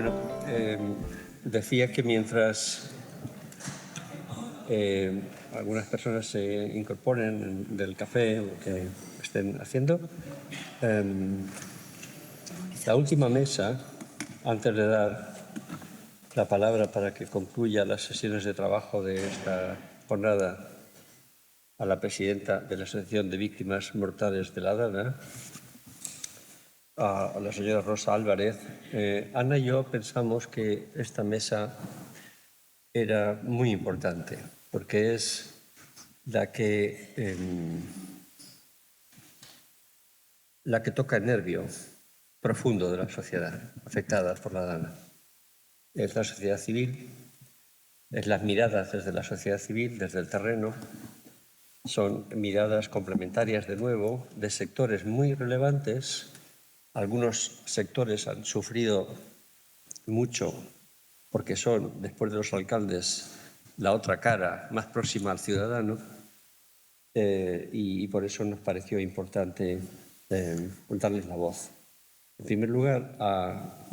Bueno, decía que mientras algunas personas se incorporen del café o que estén haciendo, la última mesa, antes de dar la palabra para que concluya las sesiones de trabajo de esta jornada a la presidenta de la Asociación de Víctimas Mortales de la Dana, a la señora Rosa Álvarez, Ana y yo pensamos que esta mesa era muy importante porque es la que toca el nervio profundo de la sociedad afectada por la Dana. Es la sociedad civil, es las miradas desde la sociedad civil, desde el terreno. Son miradas complementarias, de nuevo, de sectores muy relevantes. Algunos sectores han sufrido mucho porque son, después de los alcaldes, la otra cara más próxima al ciudadano, y por eso nos pareció importante darles la voz. En primer lugar, a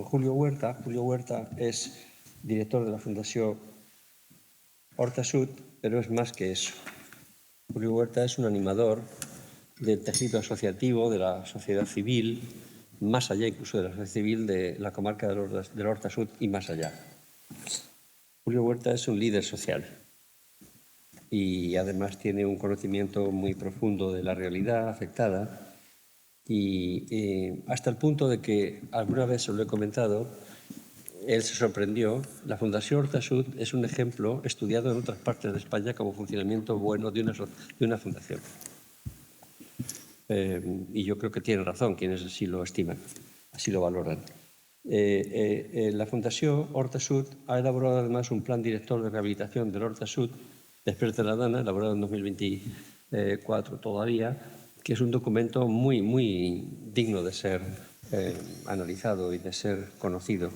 Julio Huerta. Julio Huerta es director de la Fundació Horta Sud, pero es más que eso. Julio Huerta es un animador del tejido asociativo, de la sociedad civil, más allá incluso de la sociedad civil de la comarca del Horta Sud y más allá. Julio Huerta es un líder social y además tiene un conocimiento muy profundo de la realidad afectada y hasta el punto de que, alguna vez se lo he comentado, él se sorprendió. La Fundació Horta Sud es un ejemplo estudiado en otras partes de España como funcionamiento bueno de una fundación. Y yo creo que tienen razón quienes así lo estiman, así lo valoran. La Fundació Horta Sud ha elaborado además un plan director de rehabilitación del Horta Sud, després de la Dana, elaborado en 2024 todavía, que es un documento muy, muy digno de ser analizado y de ser conocido.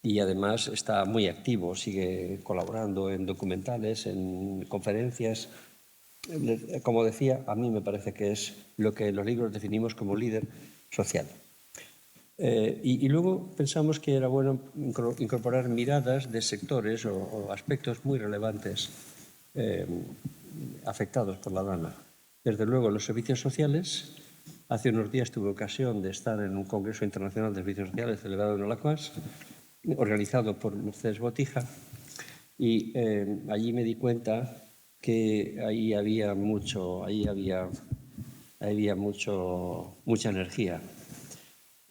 Y además está muy activo, sigue colaborando en documentales, en conferencias. Como decía, a mí me parece que es lo que en los libros definimos como líder social. Y luego pensamos que era bueno incorporar miradas de sectores o aspectos muy relevantes afectados por la Dana. Desde luego, los servicios sociales. Hace unos días tuve ocasión de estar en un Congreso Internacional de Servicios Sociales celebrado en Alacuas, organizado por Mercedes Botija, y allí me di cuenta que ahí había mucha energía.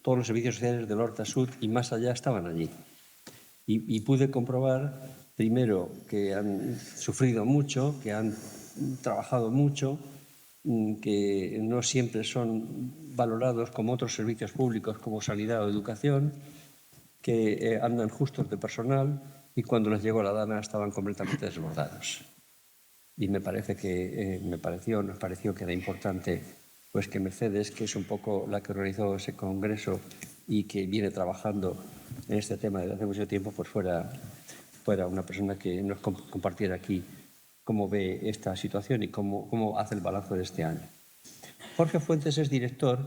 Todos los servicios sociales del Horta Sud y más allá estaban allí. Y pude comprobar, primero, que han sufrido mucho, que han trabajado mucho, que no siempre son valorados como otros servicios públicos como sanidad o educación, que andan justos de personal y cuando les llegó la Dana estaban completamente desbordados. Y nos pareció que era importante pues que Mercedes, que es un poco la que organizó ese congreso y que viene trabajando en este tema desde hace mucho tiempo, pues fuera una persona que nos compartiera aquí cómo ve esta situación y cómo hace el balance de este año. Jorge Fuentes es director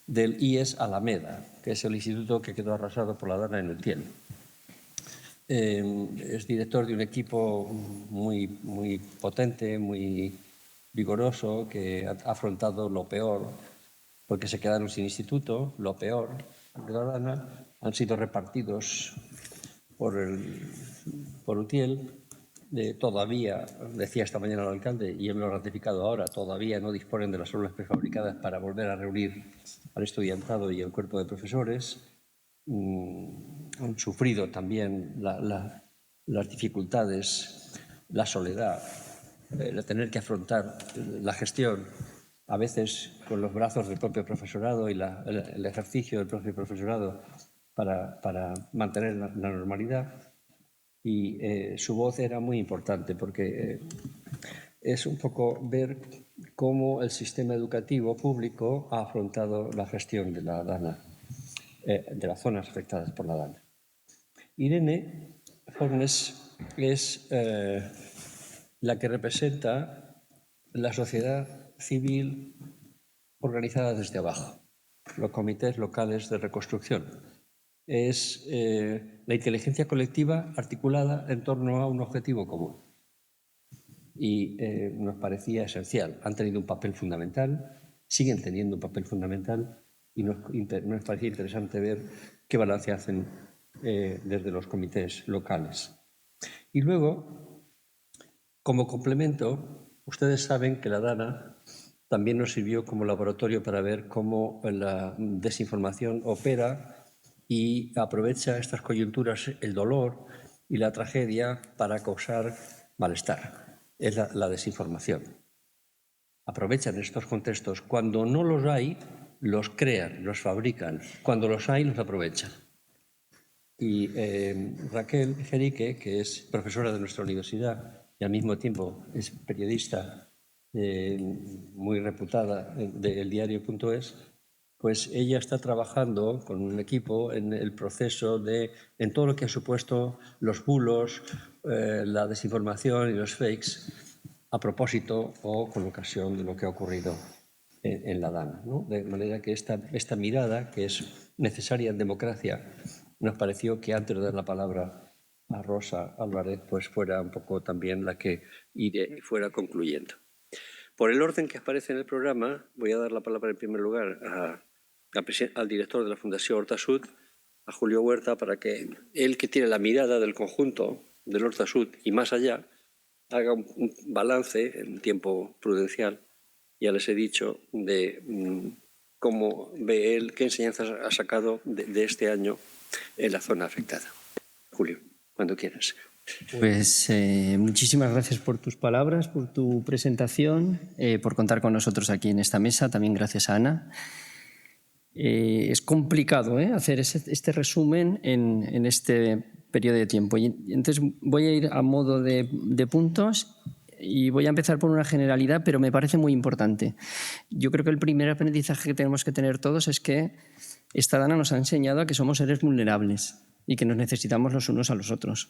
del IES Alameda, que es el instituto que quedó arrasado por la Dana en Utiel. Es director de un equipo muy, muy potente, muy vigoroso, que ha afrontado lo peor, porque se quedaron sin instituto, lo peor de la Dana, han sido repartidos por Utiel. Todavía, decía esta mañana el alcalde, y él lo ha ratificado ahora, todavía no disponen de las aulas prefabricadas para volver a reunir al estudiantado y el cuerpo de profesores. Han sufrido también las dificultades, la soledad, el tener que afrontar la gestión, a veces con los brazos del propio profesorado y el ejercicio del propio profesorado para mantener la normalidad. Y su voz era muy importante porque es un poco ver cómo el sistema educativo público ha afrontado la gestión de la Dana, de las zonas afectadas por la Dana. Irene Fornes es la que representa la sociedad civil organizada desde abajo, los comités locales de reconstrucción. es la inteligencia colectiva articulada en torno a un objetivo común. Y nos parecía esencial. Han tenido un papel fundamental, siguen teniendo un papel fundamental, y nos parecía interesante ver qué balance hacen desde los comités locales. Y luego, como complemento, ustedes saben que la DANA también nos sirvió como laboratorio para ver cómo la desinformación opera y aprovecha estas coyunturas, el dolor y la tragedia, para causar malestar. Es la desinformación. Aprovechan estos contextos. Cuando no los hay, los crean, los fabrican. Cuando los hay, los aprovechan. Y Raquel Jerique, que es profesora de nuestra universidad y al mismo tiempo es periodista muy reputada del diario.es, pues ella está trabajando con un equipo en el proceso en todo lo que ha supuesto los bulos, la desinformación y los fakes a propósito o con ocasión de lo que ha ocurrido en la DANA, ¿no? De manera que esta mirada, que es necesaria en democracia, nos pareció que antes de dar la palabra a Rosa Álvarez, pues fuera un poco también la que fuera concluyendo. Por el orden que aparece en el programa, voy a dar la palabra en primer lugar al director de la Fundación Horta-Sud, a Julio Huerta, para que él, que tiene la mirada del conjunto del Horta-Sud y más allá, haga un balance en tiempo prudencial, ya les he dicho, de cómo ve él, qué enseñanzas ha sacado de este año en la zona afectada. Julio, cuando quieras. Pues muchísimas gracias por tus palabras, por tu presentación, por contar con nosotros aquí en esta mesa. También gracias a Ana. Es complicado hacer este resumen en este periodo de tiempo. Y entonces voy a ir a modo de puntos y voy a empezar por una generalidad, pero me parece muy importante. Yo creo que el primer aprendizaje que tenemos que tener todos es que esta DANA nos ha enseñado a que somos seres vulnerables y que nos necesitamos los unos a los otros.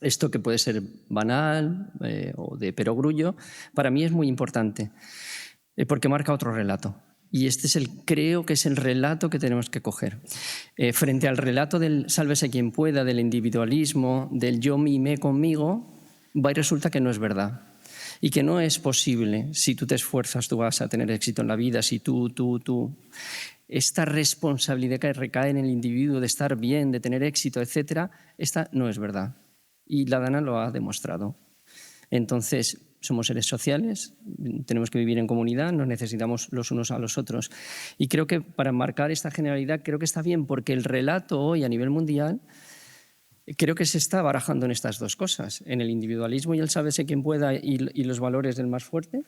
Esto, que puede ser banal o de perogrullo, para mí es muy importante porque marca otro relato. Y este creo que es el relato que tenemos que coger. Frente al relato del sálvese quien pueda, del individualismo, del yo mimé conmigo, resulta que no es verdad. Y que no es posible, si tú te esfuerzas, tú vas a tener éxito en la vida, si tú. Esta responsabilidad que recae en el individuo de estar bien, de tener éxito, etc., esta no es verdad. Y la DANA lo ha demostrado. Entonces, somos seres sociales, tenemos que vivir en comunidad, nos necesitamos los unos a los otros. Y creo que para marcar esta generalidad, creo que está bien, porque el relato hoy a nivel mundial creo que se está barajando en estas dos cosas, en el individualismo y el sálvese quien pueda y los valores del más fuerte,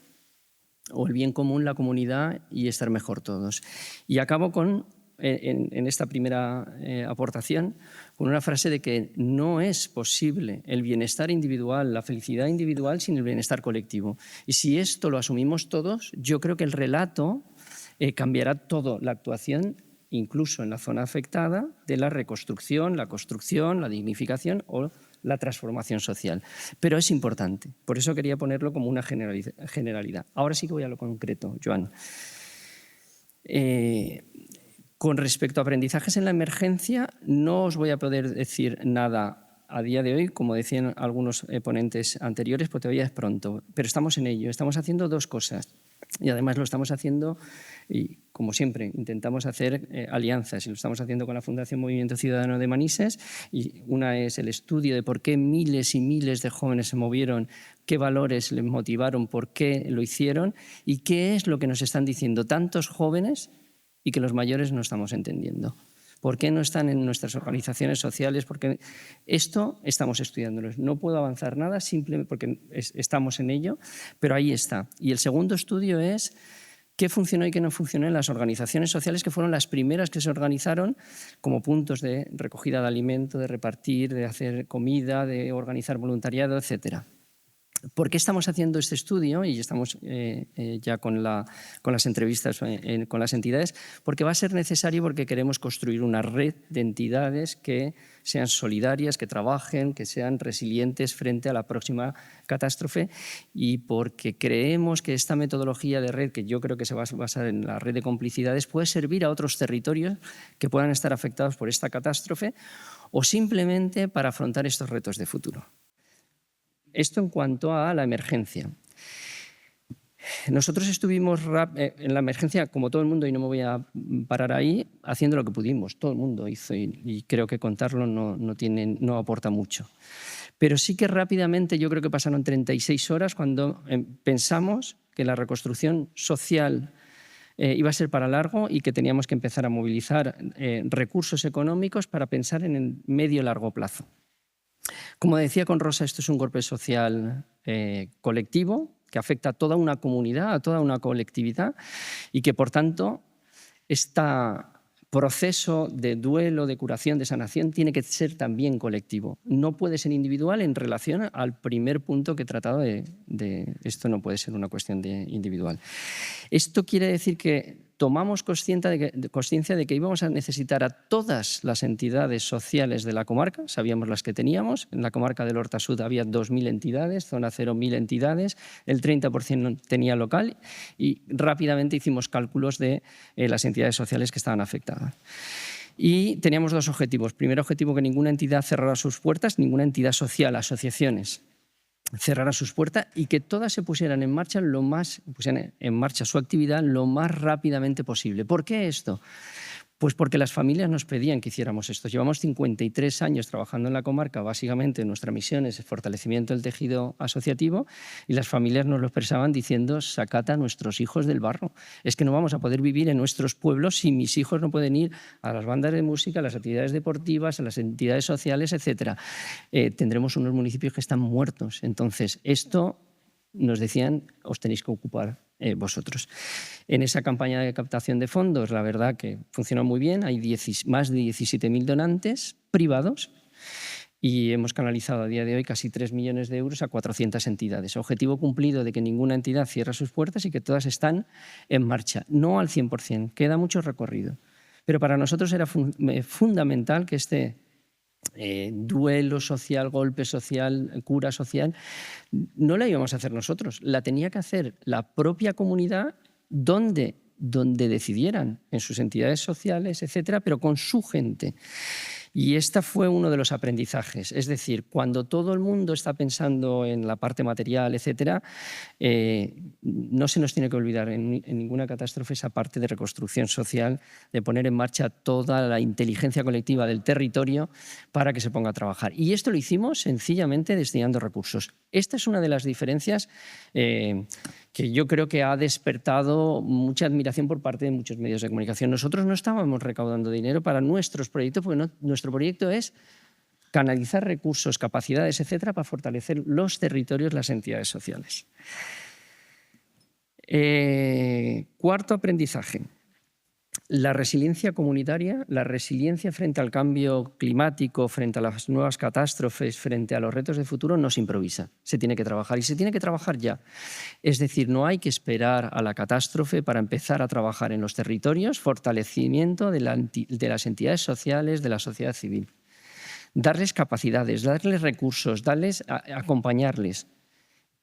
o el bien común, la comunidad y estar mejor todos. Y acabo en esta primera aportación con una frase de que no es posible el bienestar individual, la felicidad individual sin el bienestar colectivo. Y si esto lo asumimos todos, yo creo que el relato cambiará todo, la actuación, incluso en la zona afectada, de la reconstrucción, la construcción, la dignificación o la transformación social. Pero es importante, por eso quería ponerlo como una generalidad. Ahora sí que voy a lo concreto, Joan. Con respecto a aprendizajes en la emergencia, no os voy a poder decir nada a día de hoy, como decían algunos ponentes anteriores, porque todavía es pronto, pero estamos en ello. Estamos haciendo dos cosas y además lo estamos haciendo, y como siempre, intentamos hacer alianzas, y lo estamos haciendo con la Fundación Movimiento Ciudadano de Manises, y una es el estudio de por qué miles y miles de jóvenes se movieron, qué valores les motivaron, por qué lo hicieron y qué es lo que nos están diciendo tantos jóvenes y que los mayores no estamos entendiendo. ¿Por qué no están en nuestras organizaciones sociales? Porque esto estamos estudiándolo. No puedo avanzar nada simplemente porque estamos en ello, pero ahí está. Y el segundo estudio es qué funcionó y qué no funcionó en las organizaciones sociales, que fueron las primeras que se organizaron como puntos de recogida de alimento, de repartir, de hacer comida, de organizar voluntariado, etc. ¿Por qué estamos haciendo este estudio? Y estamos ya con las entrevistas con las entidades. Porque va a ser necesario, porque queremos construir una red de entidades que sean solidarias, que trabajen, que sean resilientes frente a la próxima catástrofe, y porque creemos que esta metodología de red, que yo creo que se va a basar en la red de complicidades, puede servir a otros territorios que puedan estar afectados por esta catástrofe o simplemente para afrontar estos retos de futuro. Esto en cuanto a la emergencia. Nosotros estuvimos en la emergencia, como todo el mundo, y no me voy a parar ahí, haciendo lo que pudimos. Todo el mundo hizo, y creo que contarlo no aporta mucho. Pero sí que rápidamente, yo creo que pasaron 36 horas cuando pensamos que la reconstrucción social iba a ser para largo y que teníamos que empezar a movilizar recursos económicos para pensar en el medio y largo plazo. Como decía con Rosa, esto es un golpe social colectivo que afecta a toda una comunidad, a toda una colectividad, y que, por tanto, este proceso de duelo, de curación, de sanación, tiene que ser también colectivo. No puede ser individual en relación al primer punto que he tratado de esto no puede ser una cuestión individual. Esto quiere decir que tomamos conciencia de que íbamos a necesitar a todas las entidades sociales de la comarca, sabíamos las que teníamos. En la comarca del Horta Sud había 2.000 entidades, zona 0, 1.000 entidades, el 30% tenía local, y rápidamente hicimos cálculos de las entidades sociales que estaban afectadas. Y teníamos dos objetivos. Primer objetivo, que ninguna entidad cerrara sus puertas, ninguna entidad social, asociaciones, cerrara sus puertas, y que todas se pusieran en marcha su actividad lo más rápidamente posible. ¿Por qué esto? Pues porque las familias nos pedían que hiciéramos esto. Llevamos 53 años trabajando en la comarca. Básicamente nuestra misión es el fortalecimiento del tejido asociativo, y las familias nos lo expresaban diciendo: sacad a nuestros hijos del barro. Es que no vamos a poder vivir en nuestros pueblos si mis hijos no pueden ir a las bandas de música, a las actividades deportivas, a las entidades sociales, etc. Tendremos unos municipios que están muertos. Entonces, esto nos decían: os tenéis que ocupar vosotros. En esa campaña de captación de fondos, la verdad que funcionó muy bien. Hay más de 17.000 donantes privados, y hemos canalizado a día de hoy casi 3 millones de euros a 400 entidades. Objetivo cumplido de que ninguna entidad cierre sus puertas y que todas están en marcha. No al 100%, queda mucho recorrido. Pero para nosotros era fundamental que este duelo social, golpe social, cura social, no la íbamos a hacer nosotros, la tenía que hacer la propia comunidad donde decidieran, en sus entidades sociales, etcétera, pero con su gente. Y este fue uno de los aprendizajes. Es decir, cuando todo el mundo está pensando en la parte material, etcétera, no se nos tiene que olvidar en ninguna catástrofe esa parte de reconstrucción social, de poner en marcha toda la inteligencia colectiva del territorio para que se ponga a trabajar. Y esto lo hicimos sencillamente destinando recursos. Esta es una de las diferencias que yo creo que ha despertado mucha admiración por parte de muchos medios de comunicación. Nosotros no estábamos recaudando dinero para nuestros proyectos, porque nuestro proyecto es canalizar recursos, capacidades, etcétera, para fortalecer los territorios, las entidades sociales. Cuarto aprendizaje: la resiliencia comunitaria, la resiliencia frente al cambio climático, frente a las nuevas catástrofes, frente a los retos de futuro, no se improvisa. Se tiene que trabajar, y se tiene que trabajar ya. Es decir, no hay que esperar a la catástrofe para empezar a trabajar en los territorios, fortalecimiento de las entidades sociales, de la sociedad civil. Darles capacidades, darles recursos, acompañarles.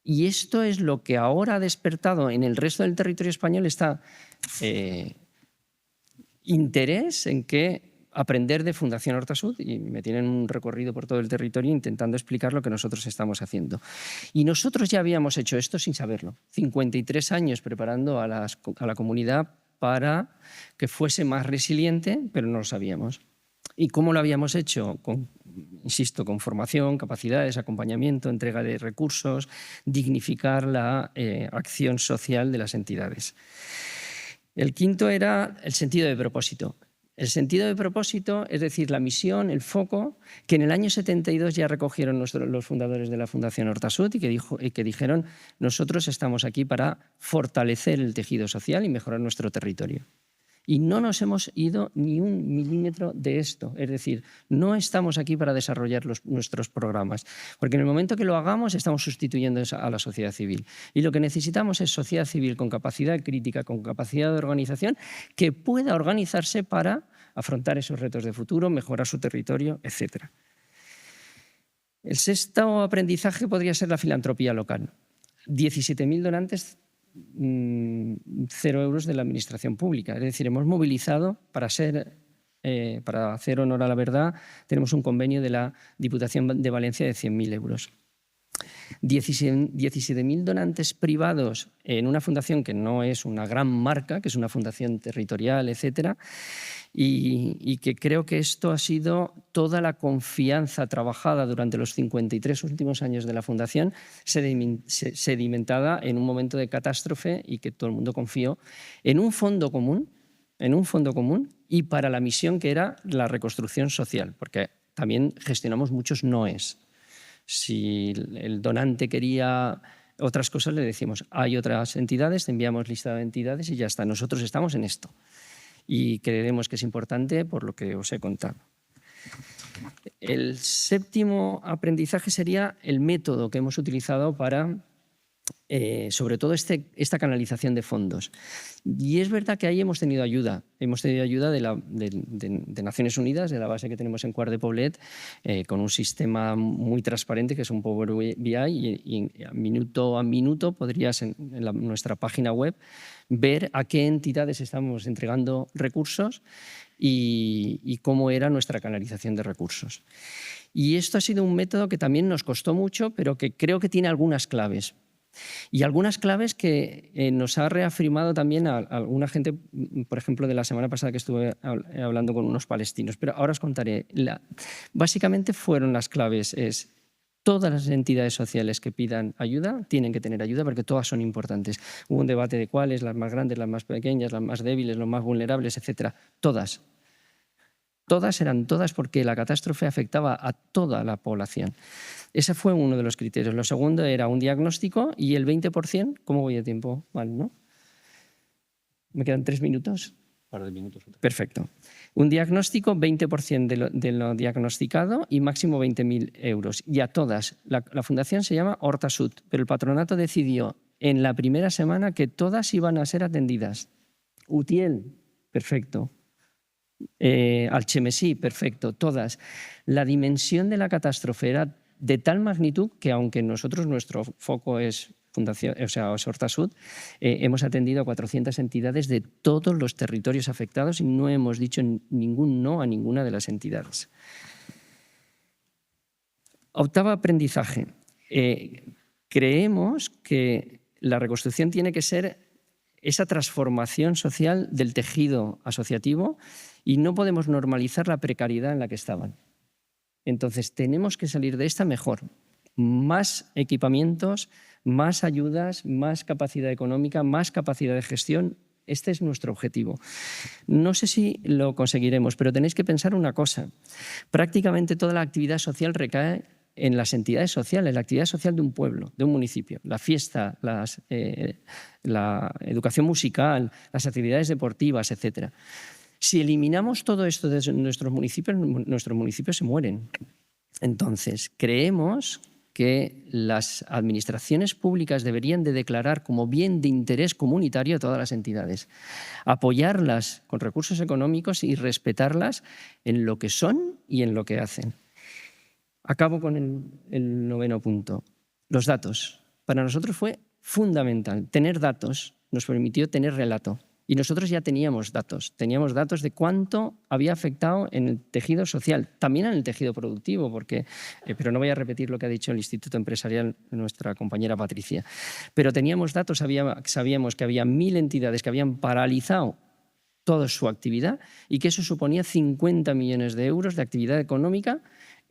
Y esto es lo que ahora ha despertado en el resto del territorio español esta interés en que aprender de Fundación Horta Sud, y me tienen un recorrido por todo el territorio intentando explicar lo que nosotros estamos haciendo. Y nosotros ya habíamos hecho esto sin saberlo. 53 años preparando a la comunidad para que fuese más resiliente, pero no lo sabíamos. ¿Y cómo lo habíamos hecho? Insisto, con formación, capacidades, acompañamiento, entrega de recursos, dignificar la acción social de las entidades. El quinto era el sentido de propósito. El sentido de propósito, es decir, la misión, el foco, que en el año 72 ya recogieron los fundadores de la Fundación Horta Sud, y que dijeron: nosotros estamos aquí para fortalecer el tejido social y mejorar nuestro territorio. Y no nos hemos ido ni un milímetro de esto. Es decir, no estamos aquí para desarrollar nuestros programas, porque en el momento que lo hagamos estamos sustituyendo a la sociedad civil. Y lo que necesitamos es sociedad civil con capacidad crítica, con capacidad de organización, que pueda organizarse para afrontar esos retos de futuro, mejorar su territorio, etc. El sexto aprendizaje podría ser la filantropía local. 17.000 donantes, 0 euros de la administración pública. Es decir, hemos movilizado para hacer honor a la verdad, tenemos un convenio de la Diputación de Valencia de 100.000 euros. 17.000 donantes privados en una fundación que no es una gran marca, que es una fundación territorial, etcétera, y que creo que esto ha sido toda la confianza trabajada durante los 53 últimos años de la fundación, sedimentada en un momento de catástrofe y que todo el mundo confió en un fondo común y para la misión que era la reconstrucción social, porque también gestionamos muchos noes. Si el donante quería otras cosas, le decimos, hay otras entidades, te enviamos lista de entidades y ya está. Nosotros estamos en esto. Y creemos que es importante por lo que os he contado. El séptimo aprendizaje sería el método que hemos utilizado para, sobre todo, esta canalización de fondos. Y es verdad que ahí hemos tenido ayuda. Hemos tenido ayuda de Naciones Unidas, de la base que tenemos en Quart de Poblet, con un sistema muy transparente que es un Power BI y minuto a minuto podrías en nuestra página web ver a qué entidades estamos entregando recursos y cómo era nuestra canalización de recursos. Y esto ha sido un método que también nos costó mucho, pero que creo que tiene algunas claves. Y algunas claves que nos ha reafirmado también a alguna gente, por ejemplo, de la semana pasada que estuve hablando con unos palestinos. Pero ahora os contaré. Básicamente fueron las claves. Todas las entidades sociales que pidan ayuda tienen que tener ayuda porque todas son importantes. Hubo un debate de cuáles, las más grandes, las más pequeñas, las más débiles, los más vulnerables, etc. Todas. Todas eran todas porque la catástrofe afectaba a toda la población. Ese fue uno de los criterios. Lo segundo era un diagnóstico y el 20%, ¿cómo voy de tiempo? Vale, ¿no? ¿Me quedan 3 minutos? Un par de minutos. Perfecto. Un diagnóstico, 20% de lo diagnosticado y máximo 20.000 euros. Y a todas. La fundación se llama Horta Sud, pero el patronato decidió en la primera semana que todas iban a ser atendidas. Utiel, perfecto. Alchemesí, perfecto, todas. La dimensión de la catástrofe era de tal magnitud que aunque nosotros nuestro foco es Fundación, o sea, Horta Sud, hemos atendido a 400 entidades de todos los territorios afectados y no hemos dicho ningún no a ninguna de las entidades. Octavo aprendizaje. Creemos que la reconstrucción tiene que ser esa transformación social del tejido asociativo y no podemos normalizar la precariedad en la que estaban. Entonces, tenemos que salir de esta mejor. Más equipamientos, más ayudas, más capacidad económica, más capacidad de gestión. Este es nuestro objetivo. No sé si lo conseguiremos, pero tenéis que pensar una cosa. Prácticamente toda la actividad social recae en las entidades sociales, la actividad social de un pueblo, de un municipio. La fiesta, la educación musical, las actividades deportivas, etc. Si eliminamos todo esto de nuestros municipios se mueren. Entonces, creemos que las administraciones públicas deberían de declarar como bien de interés comunitario a todas las entidades, apoyarlas con recursos económicos y respetarlas en lo que son y en lo que hacen. Acabo con el noveno punto. Los datos. Para nosotros fue fundamental. Tener datos nos permitió tener relato. Y nosotros ya teníamos datos de cuánto había afectado en el tejido social, también en el tejido productivo, pero no voy a repetir lo que ha dicho el Instituto Empresarial de nuestra compañera Patricia. Pero teníamos datos, sabíamos que había 1.000 entidades que habían paralizado toda su actividad y que eso suponía 50 millones de euros de actividad económica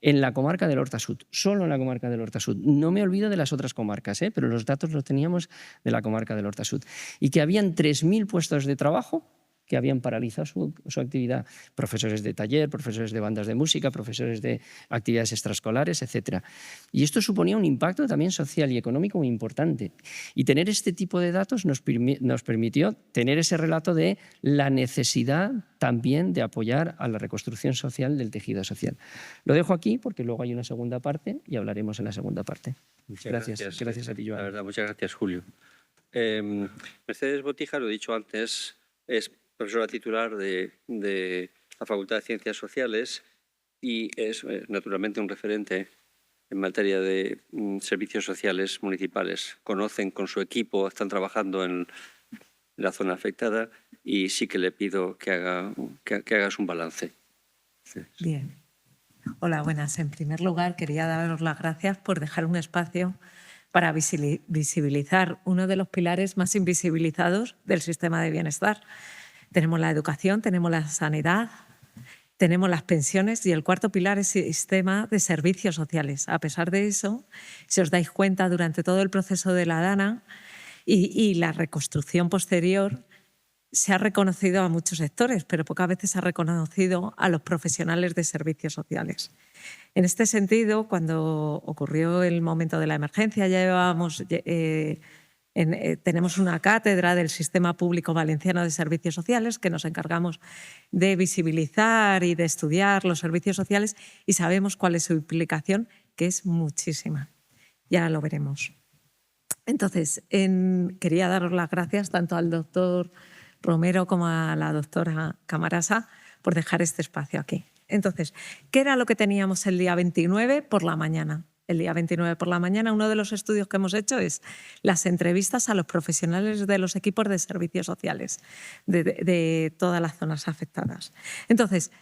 en la comarca del Horta Sud, solo en la comarca del Horta Sud. No me olvido de las otras comarcas, pero los datos los teníamos de la comarca del Horta Sud. Y que habían 3.000 puestos de trabajo que habían paralizado su actividad. Profesores de taller, profesores de bandas de música, profesores de actividades extraescolares, etc. Y esto suponía un impacto también social y económico muy importante. Y tener este tipo de datos nos permitió tener ese relato de la necesidad también de apoyar a la reconstrucción social del tejido social. Lo dejo aquí porque luego hay una segunda parte y hablaremos en la segunda parte. Gracias a ti, Joan. La verdad, muchas gracias, Julio. Mercedes Botija, lo he dicho antes, es profesora titular de la Facultad de Ciencias Sociales y es naturalmente un referente en materia de servicios sociales municipales. Conocen con su equipo, están trabajando en la zona afectada y sí que le pido que hagas un balance. Sí. Bien. Hola, buenas. En primer lugar, quería daros las gracias por dejar un espacio para visibilizar uno de los pilares más invisibilizados del sistema de bienestar. Tenemos la educación, tenemos la sanidad, tenemos las pensiones y el cuarto pilar es el sistema de servicios sociales. A pesar de eso, si os dais cuenta, durante todo el proceso de la DANA y la reconstrucción posterior, se ha reconocido a muchos sectores, pero pocas veces se ha reconocido a los profesionales de servicios sociales. En este sentido, cuando ocurrió el momento de la emergencia, ya llevábamos... tenemos una cátedra del Sistema Público Valenciano de Servicios Sociales que nos encargamos de visibilizar y de estudiar los servicios sociales y sabemos cuál es su implicación, que es muchísima. Ya lo veremos. Entonces, quería daros las gracias tanto al doctor Romero como a la doctora Camarasa por dejar este espacio aquí. Entonces, ¿qué era lo que teníamos el día 29 por la mañana? El día 29 por la mañana, uno de los estudios que hemos hecho es las entrevistas a los profesionales de los equipos de servicios sociales de todas las zonas afectadas. Entonces,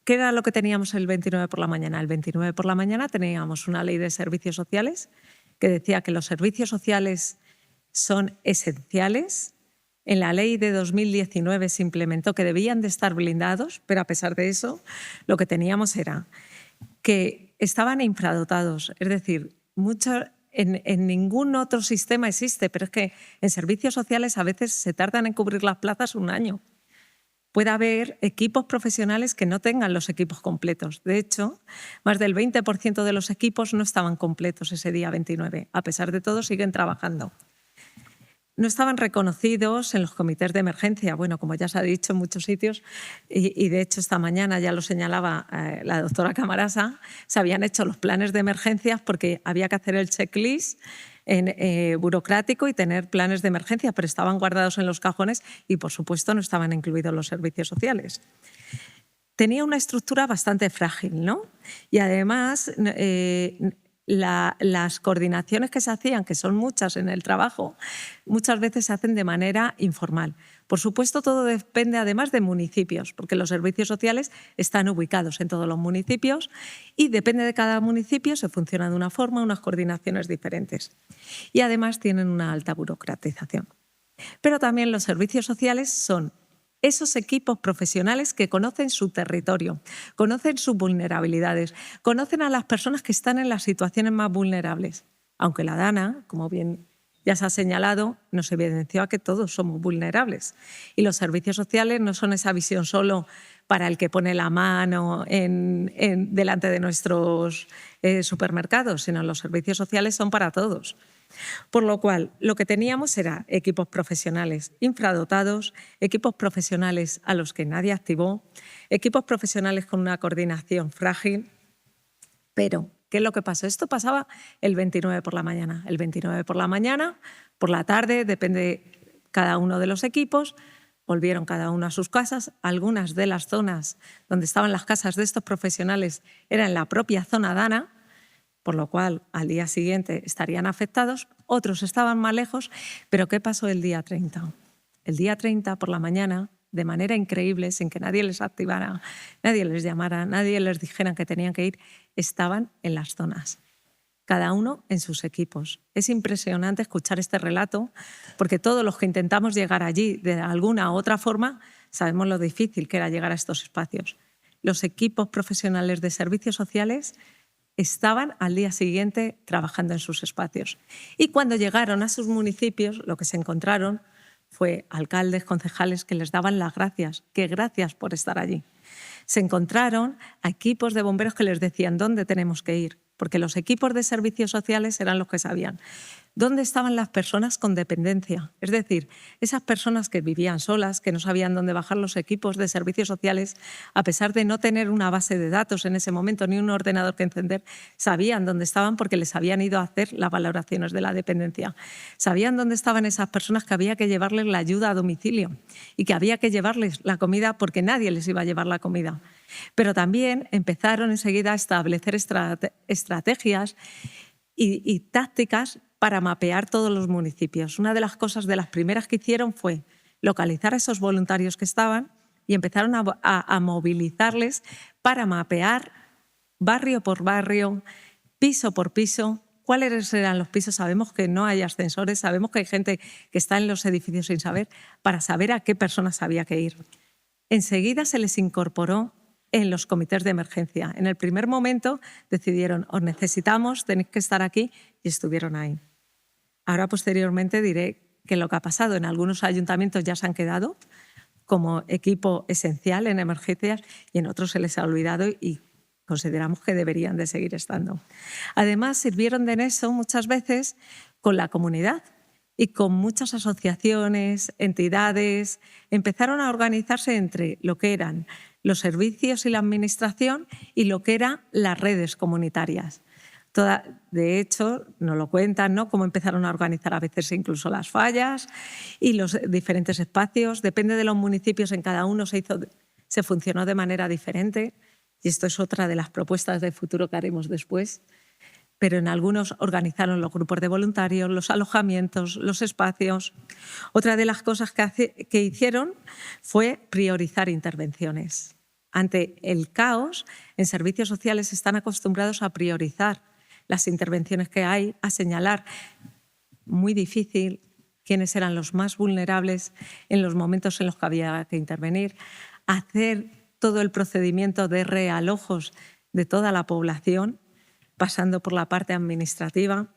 ¿qué era lo que teníamos el 29 por la mañana? El 29 por la mañana teníamos una ley de servicios sociales que decía que los servicios sociales son esenciales. En la ley de 2019 se implementó que debían de estar blindados, pero a pesar de eso, lo que teníamos era que estaban infradotados, es decir, en ningún otro sistema existe, pero es que en servicios sociales a veces se tardan en cubrir las plazas un año. Puede haber equipos profesionales que no tengan los equipos completos. De hecho, más del 20% de los equipos no estaban completos ese día 29. A pesar de todo, siguen trabajando. No estaban reconocidos en los comités de emergencia. Bueno, como ya se ha dicho en muchos sitios, y de hecho esta mañana ya lo señalaba la doctora Camarasa, se habían hecho los planes de emergencias porque había que hacer el checklist burocrático y tener planes de emergencia, pero estaban guardados en los cajones y, por supuesto, no estaban incluidos los servicios sociales. Tenía una estructura bastante frágil, ¿no? Y además... las coordinaciones que se hacían, que son muchas en el trabajo, muchas veces se hacen de manera informal. Por supuesto, todo depende además de municipios, porque los servicios sociales están ubicados en todos los municipios y depende de cada municipio, se funciona de una forma, unas coordinaciones diferentes. Y además tienen una alta burocratización. Pero también los servicios sociales son esos equipos profesionales que conocen su territorio, conocen sus vulnerabilidades, conocen a las personas que están en las situaciones más vulnerables. Aunque la DANA, como bien ya se ha señalado, nos evidenció a que todos somos vulnerables. Y los servicios sociales no son esa visión solo para el que pone la mano delante de nuestros supermercados, sino los servicios sociales son para todos. Por lo cual, lo que teníamos era equipos profesionales infradotados, equipos profesionales a los que nadie activó, equipos profesionales con una coordinación frágil. Pero, ¿qué es lo que pasó? Esto pasaba el 29 por la mañana. El 29 por la mañana, por la tarde, depende de cada uno de los equipos, volvieron cada uno a sus casas. Algunas de las zonas donde estaban las casas de estos profesionales eran en la propia zona DANA, por lo cual al día siguiente estarían afectados, otros estaban más lejos, pero ¿qué pasó el día 30? El día 30 por la mañana, de manera increíble, sin que nadie les activara, nadie les llamara, nadie les dijera que tenían que ir, estaban en las zonas, cada uno en sus equipos. Es impresionante escuchar este relato, porque todos los que intentamos llegar allí de alguna u otra forma, sabemos lo difícil que era llegar a estos espacios. Los equipos profesionales de servicios sociales estaban al día siguiente trabajando en sus espacios. Y cuando llegaron a sus municipios, lo que se encontraron fue alcaldes, concejales que les daban las gracias, que gracias por estar allí. Se encontraron a equipos de bomberos que les decían dónde tenemos que ir, porque los equipos de servicios sociales eran los que sabían dónde estaban las personas con dependencia. Es decir, esas personas que vivían solas, que no sabían dónde bajar los equipos de servicios sociales, a pesar de no tener una base de datos en ese momento ni un ordenador que encender, sabían dónde estaban porque les habían ido a hacer las valoraciones de la dependencia. Sabían dónde estaban esas personas que había que llevarles la ayuda a domicilio y que había que llevarles la comida porque nadie les iba a llevar la comida. Pero también empezaron enseguida a establecer estrategias y tácticas para mapear todos los municipios. Una de las cosas de las primeras que hicieron fue localizar a esos voluntarios que estaban y empezaron a movilizarles para mapear barrio por barrio, piso por piso, cuáles eran los pisos. Sabemos que no hay ascensores, sabemos que hay gente que está en los edificios sin saber, para saber a qué personas había que ir. Enseguida se les incorporó en los comités de emergencia. En el primer momento decidieron, os necesitamos, tenéis que estar aquí, y estuvieron ahí. Ahora, posteriormente, diré que lo que ha pasado en algunos ayuntamientos ya se han quedado como equipo esencial en emergencias y en otros se les ha olvidado y consideramos que deberían de seguir estando. Además, sirvieron de nexo muchas veces con la comunidad y con muchas asociaciones, entidades. Empezaron a organizarse entre lo que eran los servicios y la administración y lo que eran las redes comunitarias. De hecho, nos lo cuentan, ¿no?, cómo empezaron a organizar a veces incluso las fallas y los diferentes espacios. Depende de los municipios, en cada uno se funcionó de manera diferente y esto es otra de las propuestas de futuro que haremos después. Pero en algunos organizaron los grupos de voluntarios, los alojamientos, los espacios. Otra de las cosas que hicieron fue priorizar intervenciones. Ante el caos, en servicios sociales están acostumbrados a priorizar las intervenciones que hay, a señalar, muy difícil, quiénes eran los más vulnerables en los momentos en los que había que intervenir, hacer todo el procedimiento de realojos de toda la población, pasando por la parte administrativa,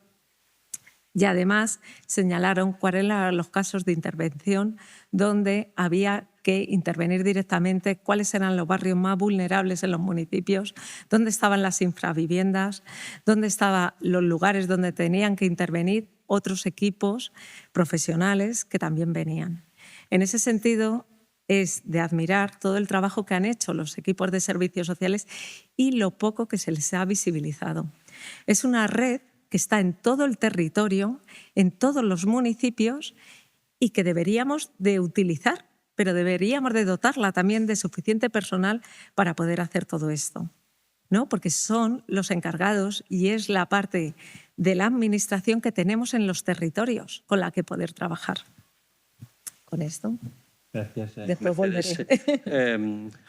y además señalaron cuáles eran los casos de intervención donde había que intervenir directamente, cuáles eran los barrios más vulnerables en los municipios, dónde estaban las infraviviendas, dónde estaban los lugares donde tenían que intervenir otros equipos profesionales que también venían. En ese sentido, es de admirar todo el trabajo que han hecho los equipos de servicios sociales y lo poco que se les ha visibilizado. Es una red que está en todo el territorio, en todos los municipios y que deberíamos de utilizar, pero deberíamos de dotarla también de suficiente personal para poder hacer todo esto, ¿no? Porque son los encargados y es la parte de la administración que tenemos en los territorios con la que poder trabajar. Con esto. Gracias. Después volveré.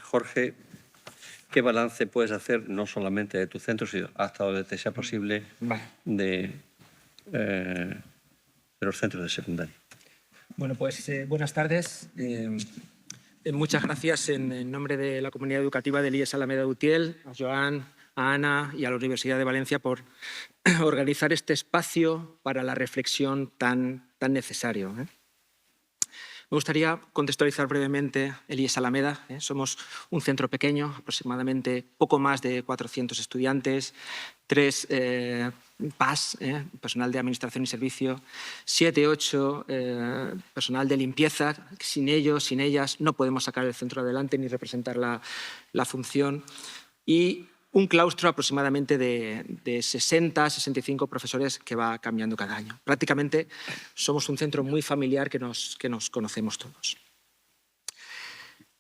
Jorge, ¿qué balance puedes hacer no solamente de tu centro, sino hasta donde te sea posible de los centros de secundaria? Bueno, pues buenas tardes. Muchas gracias en nombre de la comunidad educativa del IES Alameda Utiel, a Joan, a Ana y a la Universidad de Valencia por organizar este espacio para la reflexión tan necesario. Me gustaría contextualizar brevemente el IES Alameda. Somos un centro pequeño, aproximadamente poco más de 400 estudiantes, 3 PAS, personal de administración y servicio, 7, 8 personal de limpieza. Sin ellos, sin ellas, no podemos sacar el centro adelante ni representar la función. Y un claustro aproximadamente de 60, 65 profesores que va cambiando cada año. Prácticamente somos un centro muy familiar que nos conocemos todos.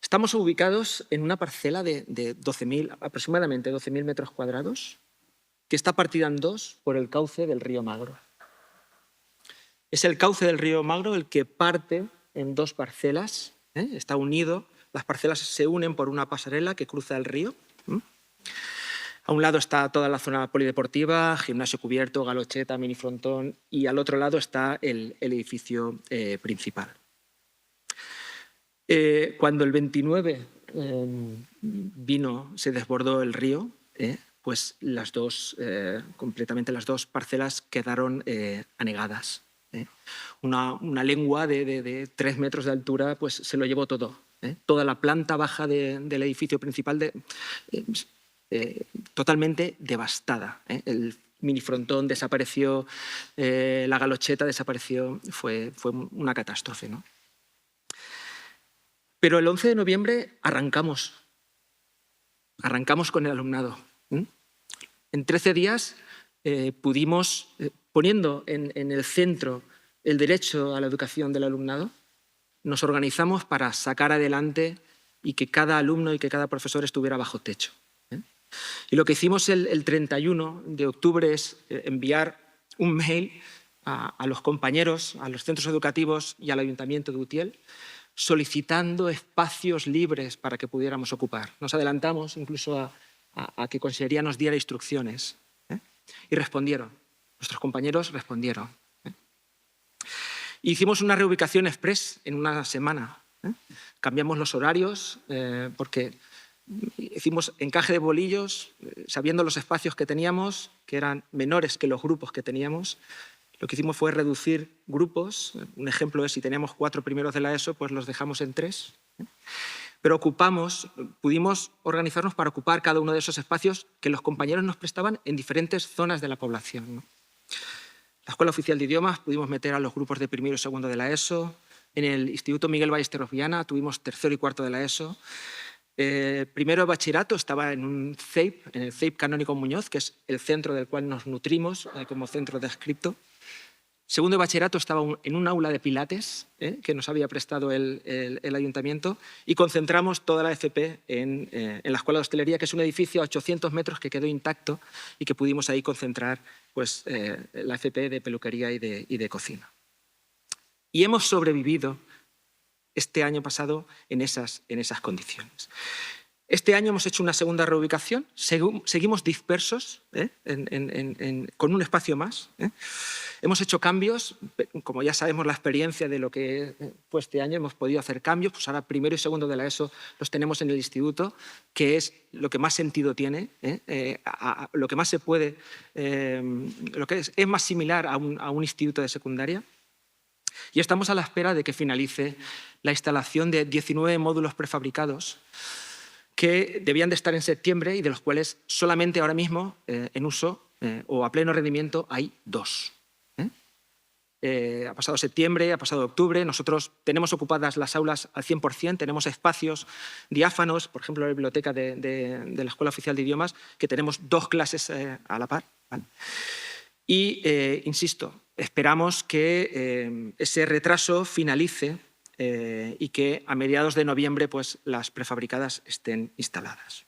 Estamos ubicados en una parcela de aproximadamente 12.000 metros cuadrados, que está partida en dos por el cauce del río Magro. Es el cauce del río Magro el que parte en dos parcelas, está unido, las parcelas se unen por una pasarela que cruza el río. A un lado está toda la zona polideportiva, gimnasio cubierto, galocheta, minifrontón, y al otro lado está el edificio principal. Cuando el 29 se desbordó el río, pues completamente las dos parcelas quedaron anegadas. Una lengua de 3 metros de altura pues se lo llevó todo. Toda la planta baja del edificio principal totalmente devastada. El minifrontón desapareció, la galocheta desapareció, fue una catástrofe, ¿no? Pero el 11 de noviembre arrancamos con el alumnado. En 13 días pudimos, poniendo en el centro el derecho a la educación del alumnado, nos organizamos para sacar adelante y que cada alumno y que cada profesor estuviera bajo techo. Y lo que hicimos el 31 de octubre es enviar un mail a los compañeros, a los centros educativos y al Ayuntamiento de Utiel, solicitando espacios libres para que pudiéramos ocupar. Nos adelantamos incluso a que Consellería nos diera instrucciones. Y respondieron, nuestros compañeros respondieron. Hicimos una reubicación express en una semana. Cambiamos los horarios porque hicimos encaje de bolillos, sabiendo los espacios que teníamos, que eran menores que los grupos que teníamos. Lo que hicimos fue reducir grupos. Un ejemplo es si teníamos 4 primeros de la ESO, pues los dejamos en 3. Pero pudimos organizarnos para ocupar cada uno de esos espacios que los compañeros nos prestaban en diferentes zonas de la población, ¿no? La Escuela Oficial de Idiomas pudimos meter a los grupos de primero y segundo de la ESO. En el Instituto Miguel Ballesteros Viana tuvimos tercero y cuarto de la ESO. Primero de bachillerato estaba en el CEIP Canónico Muñoz, que es el centro del cual nos nutrimos como centro de adscripto. Segundo de bachillerato estaba en un aula de pilates que nos había prestado el ayuntamiento, y concentramos toda la FP en la Escuela de Hostelería, que es un edificio a 800 metros que quedó intacto y que pudimos ahí concentrar pues, la FP de peluquería y de cocina. Y hemos sobrevivido este año pasado en esas condiciones. Este año hemos hecho una segunda reubicación, seguimos dispersos con un espacio más. Hemos hecho cambios, como ya sabemos la experiencia de lo que fue este año, hemos podido hacer cambios, pues ahora primero y segundo de la ESO los tenemos en el instituto, que es lo que más sentido tiene, lo que más se puede, lo que es más similar a un instituto de secundaria. Y estamos a la espera de que finalice la instalación de 19 módulos prefabricados que debían de estar en septiembre y de los cuales solamente ahora mismo en uso o a pleno rendimiento hay 2. Ha pasado septiembre, ha pasado octubre, nosotros tenemos ocupadas las aulas al 100%, tenemos espacios diáfanos, por ejemplo, la biblioteca de la Escuela Oficial de Idiomas, que tenemos 2 clases a la par, ¿vale? Y, insisto, esperamos que ese retraso finalice y que a mediados de noviembre pues, las prefabricadas estén instaladas.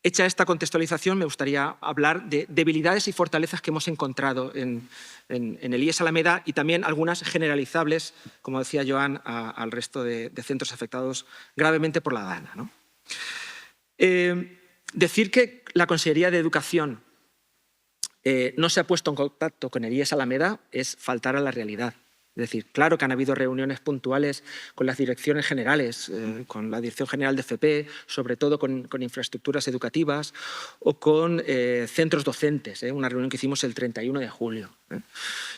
Hecha esta contextualización, me gustaría hablar de debilidades y fortalezas que hemos encontrado en el IES Alameda y también algunas generalizables, como decía Joan, al resto de centros afectados gravemente por la DANA, ¿no? Decir que la Consellería de Educación no se ha puesto en contacto con el IES Alameda es faltar a la realidad. Es decir, claro que han habido reuniones puntuales con las direcciones generales, con la Dirección General de FP, sobre todo con infraestructuras educativas o con centros docentes, una reunión que hicimos el 31 de julio.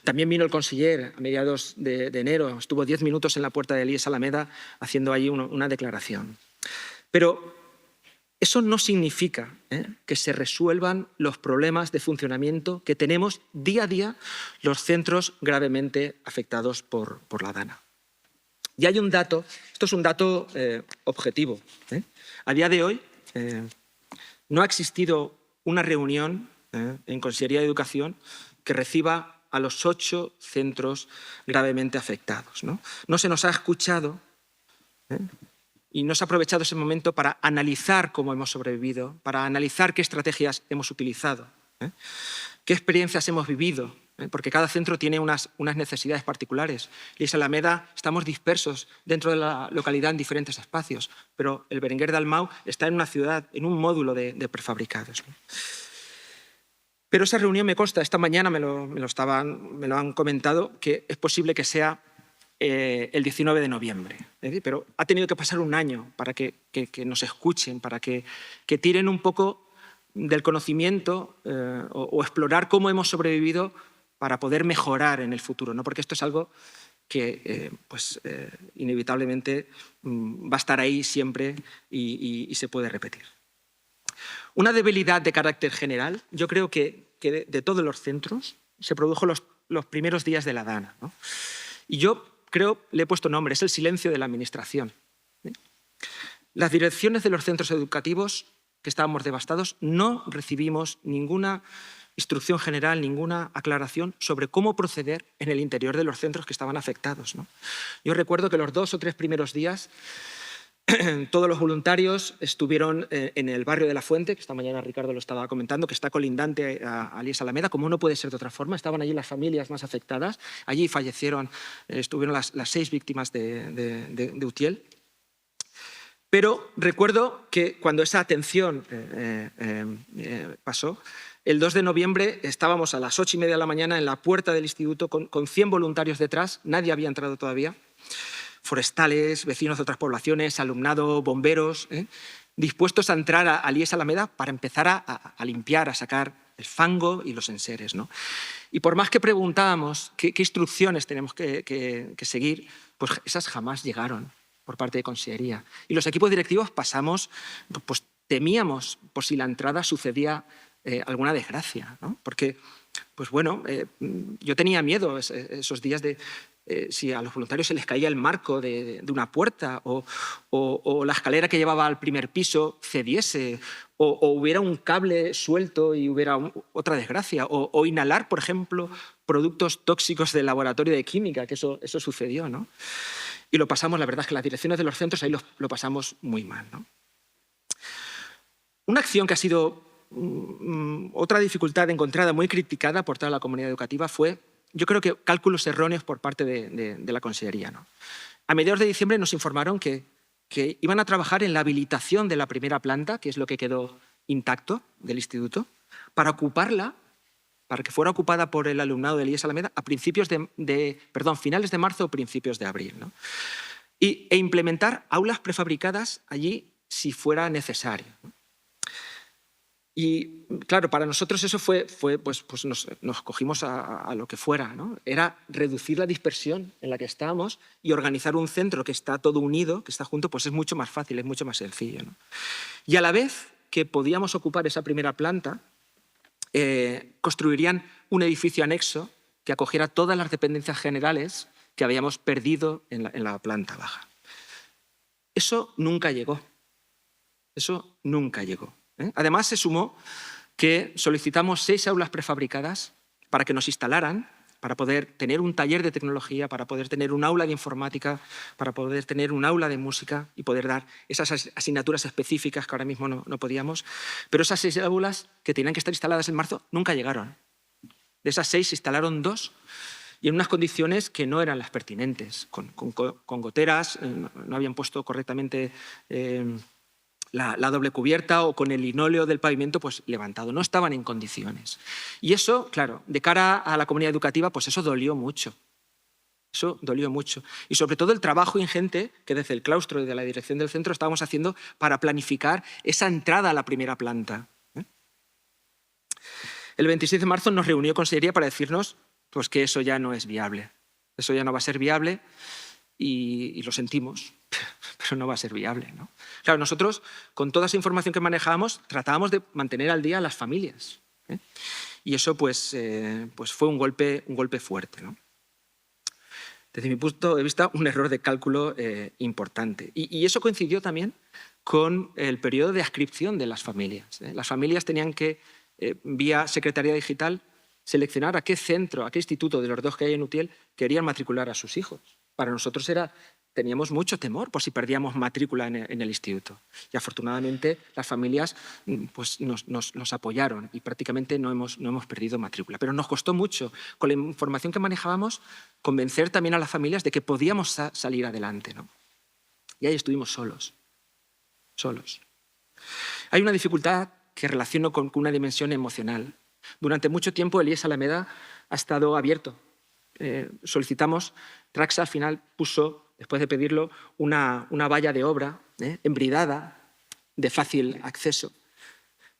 También vino el conseller a mediados de enero, estuvo 10 minutos en la puerta del IES Alameda haciendo ahí una declaración. Pero eso no significa que se resuelvan los problemas de funcionamiento que tenemos día a día los centros gravemente afectados por la DANA. Y hay un dato, esto es un dato objetivo. A día de hoy no ha existido una reunión en Consellería de Educación que reciba a los 8 centros gravemente afectados. No se nos ha escuchado y no se ha aprovechado ese momento para analizar cómo hemos sobrevivido, para analizar qué estrategias hemos utilizado, qué experiencias hemos vivido, porque cada centro tiene unas necesidades particulares. IES Alameda estamos dispersos dentro de la localidad en diferentes espacios, pero el Berenguer de Almau está en una ciudad, en un módulo de prefabricados. Pero esa reunión me consta, esta mañana me lo han comentado, que es posible que sea el 19 de noviembre. Pero ha tenido que pasar un año para que nos escuchen, para que tiren un poco del conocimiento o explorar cómo hemos sobrevivido para poder mejorar en el futuro, ¿no? Porque esto es algo que inevitablemente va a estar ahí siempre y se puede repetir. Una debilidad de carácter general, yo creo que de todos los centros se produjo los primeros días de la DANA, ¿no? Y yo creo, le he puesto nombre, es el silencio de la administración. Las direcciones de los centros educativos, que estábamos devastados, no recibimos ninguna instrucción general, ninguna aclaración sobre cómo proceder en el interior de los centros que estaban afectados, ¿no? Yo recuerdo que los 2 o 3 primeros días todos los voluntarios estuvieron en el barrio de La Fuente, que esta mañana Ricardo lo estaba comentando, que está colindante a IES Alameda, como no puede ser de otra forma. Estaban allí las familias más afectadas. Allí fallecieron, estuvieron las 6 víctimas de Utiel. Pero recuerdo que cuando esa atención pasó, el 2 de noviembre estábamos a las 8:30 de la mañana en la puerta del instituto con 100 voluntarios detrás, nadie había entrado todavía, forestales, vecinos de otras poblaciones, alumnado, bomberos, dispuestos a entrar a IES Alameda para empezar a limpiar, a sacar el fango y los enseres, ¿no? Y por más que preguntábamos qué instrucciones tenemos que seguir, pues esas jamás llegaron por parte de Consellería. Y los equipos directivos pues temíamos por si la entrada sucedía alguna desgracia, ¿no? Porque, pues bueno, yo tenía miedo esos días de si a los voluntarios se les caía el marco de una puerta o la escalera que llevaba al primer piso cediese o hubiera un cable suelto y hubiera otra desgracia o inhalar, por ejemplo, productos tóxicos del laboratorio de química, que eso sucedió, ¿no? Y lo pasamos, la verdad es que las direcciones de los centros ahí lo pasamos muy mal, ¿no? Una acción que ha sido otra dificultad encontrada, muy criticada por toda la comunidad educativa, fue, yo creo que cálculos erróneos por parte de la Consellería, ¿no? A mediados de diciembre nos informaron que iban a trabajar en la habilitación de la primera planta, que es lo que quedó intacto del instituto, para ocuparla, para que fuera ocupada por el alumnado del IES Alameda a finales de marzo o principios de abril, ¿no? E implementar aulas prefabricadas allí si fuera necesario, ¿no? Y claro, para nosotros eso fue pues nos cogimos a lo que fuera, ¿no? Era reducir la dispersión en la que estábamos y organizar un centro que está todo unido, que está junto, pues es mucho más fácil, es mucho más sencillo, ¿no? Y a la vez que podíamos ocupar esa primera planta, construirían un edificio anexo que acogiera todas las dependencias generales que habíamos perdido en la planta baja. Eso nunca llegó. Eso nunca llegó. Además, se sumó que solicitamos 6 aulas prefabricadas para que nos instalaran, para poder tener un taller de tecnología, para poder tener un aula de informática, para poder tener un aula de música y poder dar esas asignaturas específicas que ahora mismo no podíamos. Pero esas 6 aulas que tenían que estar instaladas en marzo nunca llegaron. De esas 6 se instalaron 2 y en unas condiciones que no eran las pertinentes, con goteras, no habían puesto correctamente la doble cubierta o con el linóleo del pavimento pues levantado, no estaban en condiciones. Y eso, claro, de cara a la comunidad educativa, pues eso dolió mucho. Eso dolió mucho. Y sobre todo el trabajo ingente que desde el claustro y de la dirección del centro estábamos haciendo para planificar esa entrada a la primera planta. El 26 de marzo nos reunió Consellería para decirnos pues, que eso ya no es viable. Eso ya no va a ser viable y lo sentimos, pero no va a ser viable, ¿no? Claro, nosotros, con toda esa información que manejábamos, tratábamos de mantener al día a las familias, ¿eh? Y eso pues fue un golpe fuerte, ¿no? Desde mi punto de vista, un error de cálculo importante. Y eso coincidió también con el periodo de adscripción de las familias, ¿eh? Las familias tenían que, vía Secretaría Digital, seleccionar a qué centro, a qué instituto de los 2 que hay en Utiel querían matricular a sus hijos. Para nosotros teníamos mucho temor por si perdíamos matrícula en el instituto. Y afortunadamente las familias pues, nos apoyaron y prácticamente no hemos perdido matrícula. Pero nos costó mucho, con la información que manejábamos, convencer también a las familias de que podíamos salir adelante, ¿no? Y ahí estuvimos solos. Hay una dificultad que relaciono con una dimensión emocional. Durante mucho tiempo el IES Alameda ha estado abierto. Solicitamos, Traxa al final puso, después de pedirlo, una valla de obra embridada, de fácil acceso.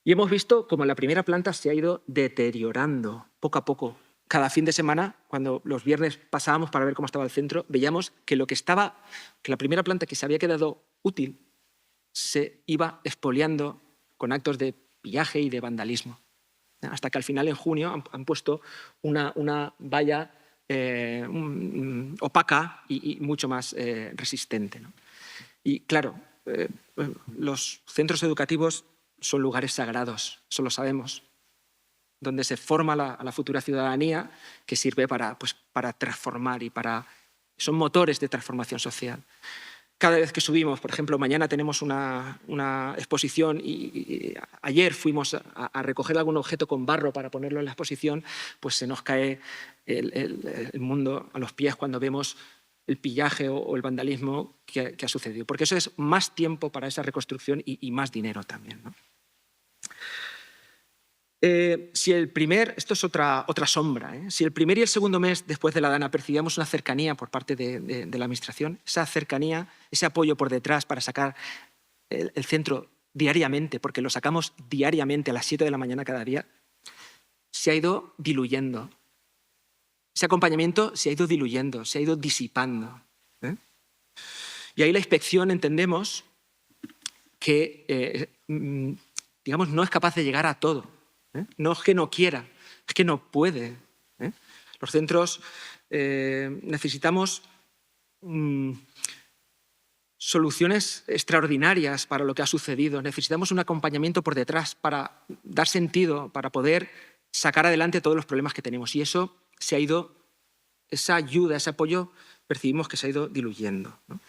Y hemos visto cómo la primera planta se ha ido deteriorando poco a poco, cada fin de semana, cuando los viernes pasábamos para ver cómo estaba el centro, veíamos que la primera planta que se había quedado útil se iba expoliando con actos de pillaje y de vandalismo. Hasta que al final, en junio, han puesto una valla opaca y mucho más resistente, ¿no? Y claro, los centros educativos son lugares sagrados, eso lo sabemos, donde se forma a la futura ciudadanía que sirve para transformar son motores de transformación social. Cada vez que subimos, por ejemplo, mañana tenemos una exposición y ayer fuimos a recoger algún objeto con barro para ponerlo en la exposición, pues se nos cae el mundo a los pies cuando vemos el pillaje o el vandalismo que ha sucedido. Porque eso es más tiempo para esa reconstrucción y más dinero también, ¿no? Esto es otra sombra, ¿eh? Si el primer y el segundo mes después de la Dana percibíamos una cercanía por parte de la Administración, esa cercanía, ese apoyo por detrás para sacar el centro diariamente, porque lo sacamos diariamente a las 7 de la mañana cada día, se ha ido diluyendo. Ese acompañamiento se ha ido diluyendo, se ha ido disipando, ¿eh? Y ahí la inspección entendemos que digamos, no es capaz de llegar a todo. No es que no quiera, es que no puede. Los centros necesitamos soluciones extraordinarias para lo que ha sucedido. Necesitamos un acompañamiento por detrás para dar sentido, para poder sacar adelante todos los problemas que tenemos. Y eso se ha ido, esa ayuda, ese apoyo, percibimos que se ha ido diluyendo, ¿no?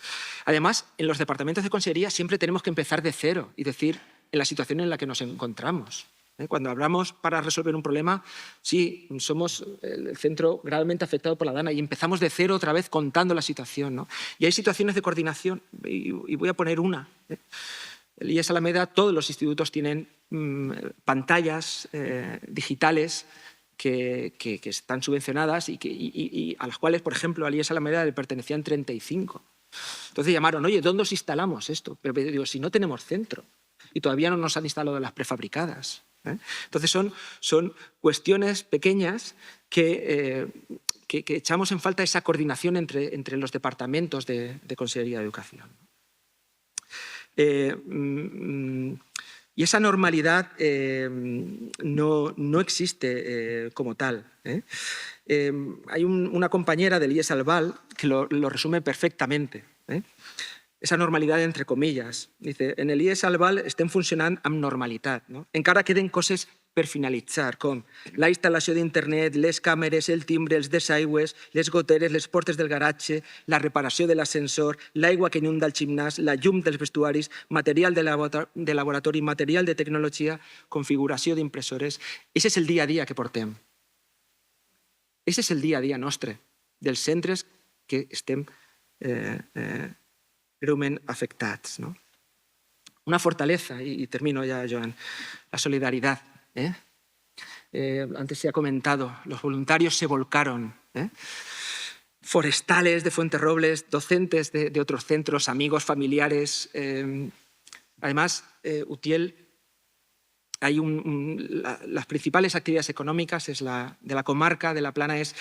Además, en los departamentos de consejería siempre tenemos que empezar de cero y decir en la situación en la que nos encontramos. Cuando hablamos para resolver un problema, sí, somos el centro gravemente afectado por la Dana y empezamos de cero otra vez contando la situación, ¿no? Y hay situaciones de coordinación, y voy a poner una. El IES Alameda, todos los institutos tienen pantallas digitales que están subvencionadas y a las cuales, por ejemplo, al IES Alameda le pertenecían 35. Entonces llamaron, oye, ¿dónde os instalamos esto? Pero digo, si no tenemos centro y todavía no nos han instalado las prefabricadas. Entonces son cuestiones pequeñas que echamos en falta esa coordinación entre los departamentos de Consejería de Educación. Y esa normalidad no existe como tal. Hay una compañera del IES Albal que lo resume perfectamente. Esa normalidad entre comillas. Dice, en el IES Albal estem funcionant amb normalitat, no? Encara queden coses per finalitzar, com la instal·lació d'internet, les càmeres, el timbre, els desaigües, les goteres, les portes del garatge, la reparació de l'ascensor, l'aigua que inunda el gimnàs, la llum dels vestuaris, material de laboratori, material de tecnologia, configuració d'impressores. Ese és el dia a dia que portem. Ese és el dia a dia nostre, dels centres que estem greument afectats, ¿no? Una fortaleza, y termino ya, Joan, la solidaridad. Antes se ha comentado, los voluntarios se volcaron. Forestales de Fuenterrobles, docentes de otros centros, amigos, familiares. Además, Utiel, hay las principales actividades económicas de la comarca de la Plana es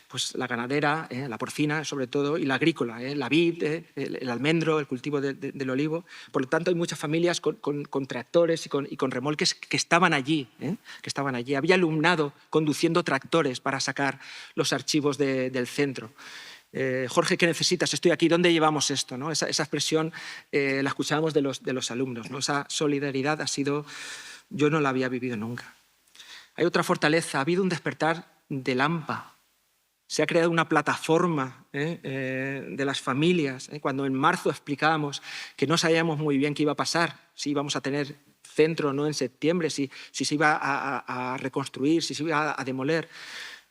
pues, la ganadera, la porcina sobre todo, y la agrícola, la vid, el almendro, el cultivo del olivo. Por lo tanto, hay muchas familias con tractores y con remolques que estaban allí. Había alumnado conduciendo tractores para sacar los archivos del centro. Jorge, ¿qué necesitas? Estoy aquí. ¿Dónde llevamos esto? ¿No? Esa expresión la escuchábamos de los alumnos, ¿no? Esa solidaridad ha sido... Yo no la había vivido nunca. Hay otra fortaleza, ha habido un despertar del AMPA. Se ha creado una plataforma de las familias. Cuando en marzo explicábamos que no sabíamos muy bien qué iba a pasar, si íbamos a tener centro o no en septiembre, si se iba a reconstruir, si se iba a demoler,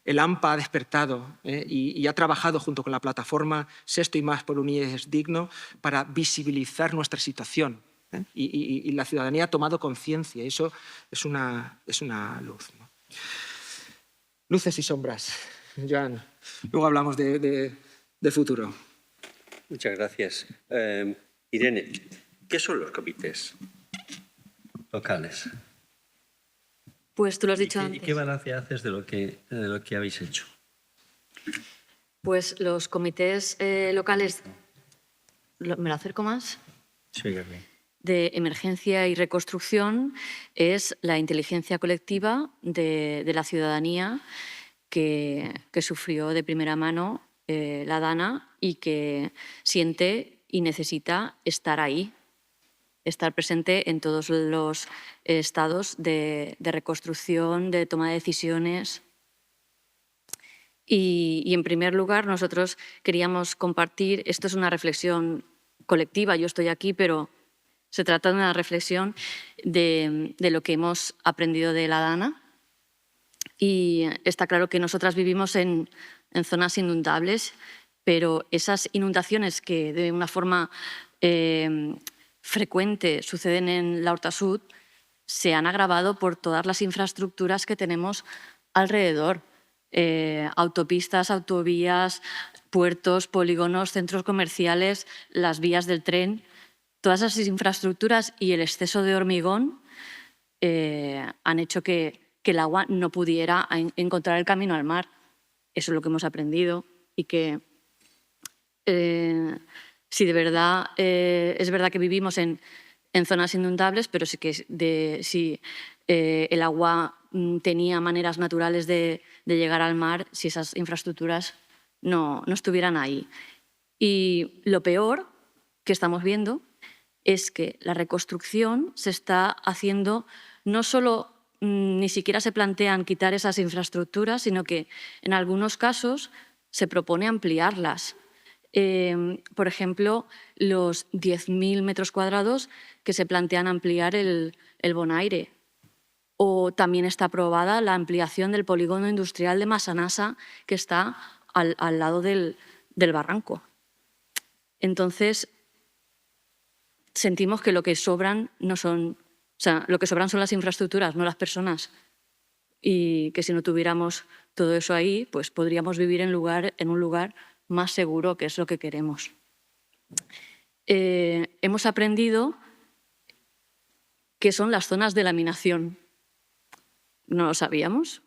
el AMPA ha despertado y ha trabajado junto con la plataforma Sexto y Más por un IES digno para visibilizar nuestra situación. Y la ciudadanía ha tomado conciencia. Eso es una luz, ¿no? Luces y sombras, Joan. Luego hablamos de futuro. Muchas gracias. Irene, ¿qué son los comités locales? Pues tú lo has dicho ¿Y antes. qué balance haces de lo que habéis hecho? Pues los comités locales, ¿me lo acerco más? Sí, bien. De emergencia y reconstrucción es la inteligencia colectiva de la ciudadanía que sufrió de primera mano la Dana y que siente y necesita estar ahí, estar presente en todos los estados de reconstrucción, de toma de decisiones. Y en primer lugar, nosotros queríamos compartir, esto es una reflexión colectiva, yo estoy aquí, pero se trata de una reflexión de lo que hemos aprendido de la Dana. Y está claro que nosotras vivimos en zonas inundables, pero esas inundaciones que de una forma frecuente suceden en la Horta Sud se han agravado por todas las infraestructuras que tenemos alrededor. Autopistas, autovías, puertos, polígonos, centros comerciales, las vías del tren. Todas esas infraestructuras y el exceso de hormigón han hecho que el agua no pudiera encontrar el camino al mar. Eso es lo que hemos aprendido y que si de verdad es verdad que vivimos en zonas inundables, pero sí que si el agua tenía maneras naturales de llegar al mar, si esas infraestructuras no estuvieran ahí. Y lo peor que estamos viendo es que la reconstrucción se está haciendo no solo ni siquiera se plantean quitar esas infraestructuras, sino que en algunos casos se propone ampliarlas. Por ejemplo, los 10.000 metros cuadrados que se plantean ampliar el Bonaire. O también está aprobada la ampliación del polígono industrial de Massanassa, que está al lado del barranco. Entonces, sentimos que lo que sobran lo que sobran son las infraestructuras, no las personas. Y que si no tuviéramos todo eso ahí, pues podríamos vivir en un lugar más seguro, que es lo que queremos. Hemos aprendido qué son las zonas de laminación. No lo sabíamos.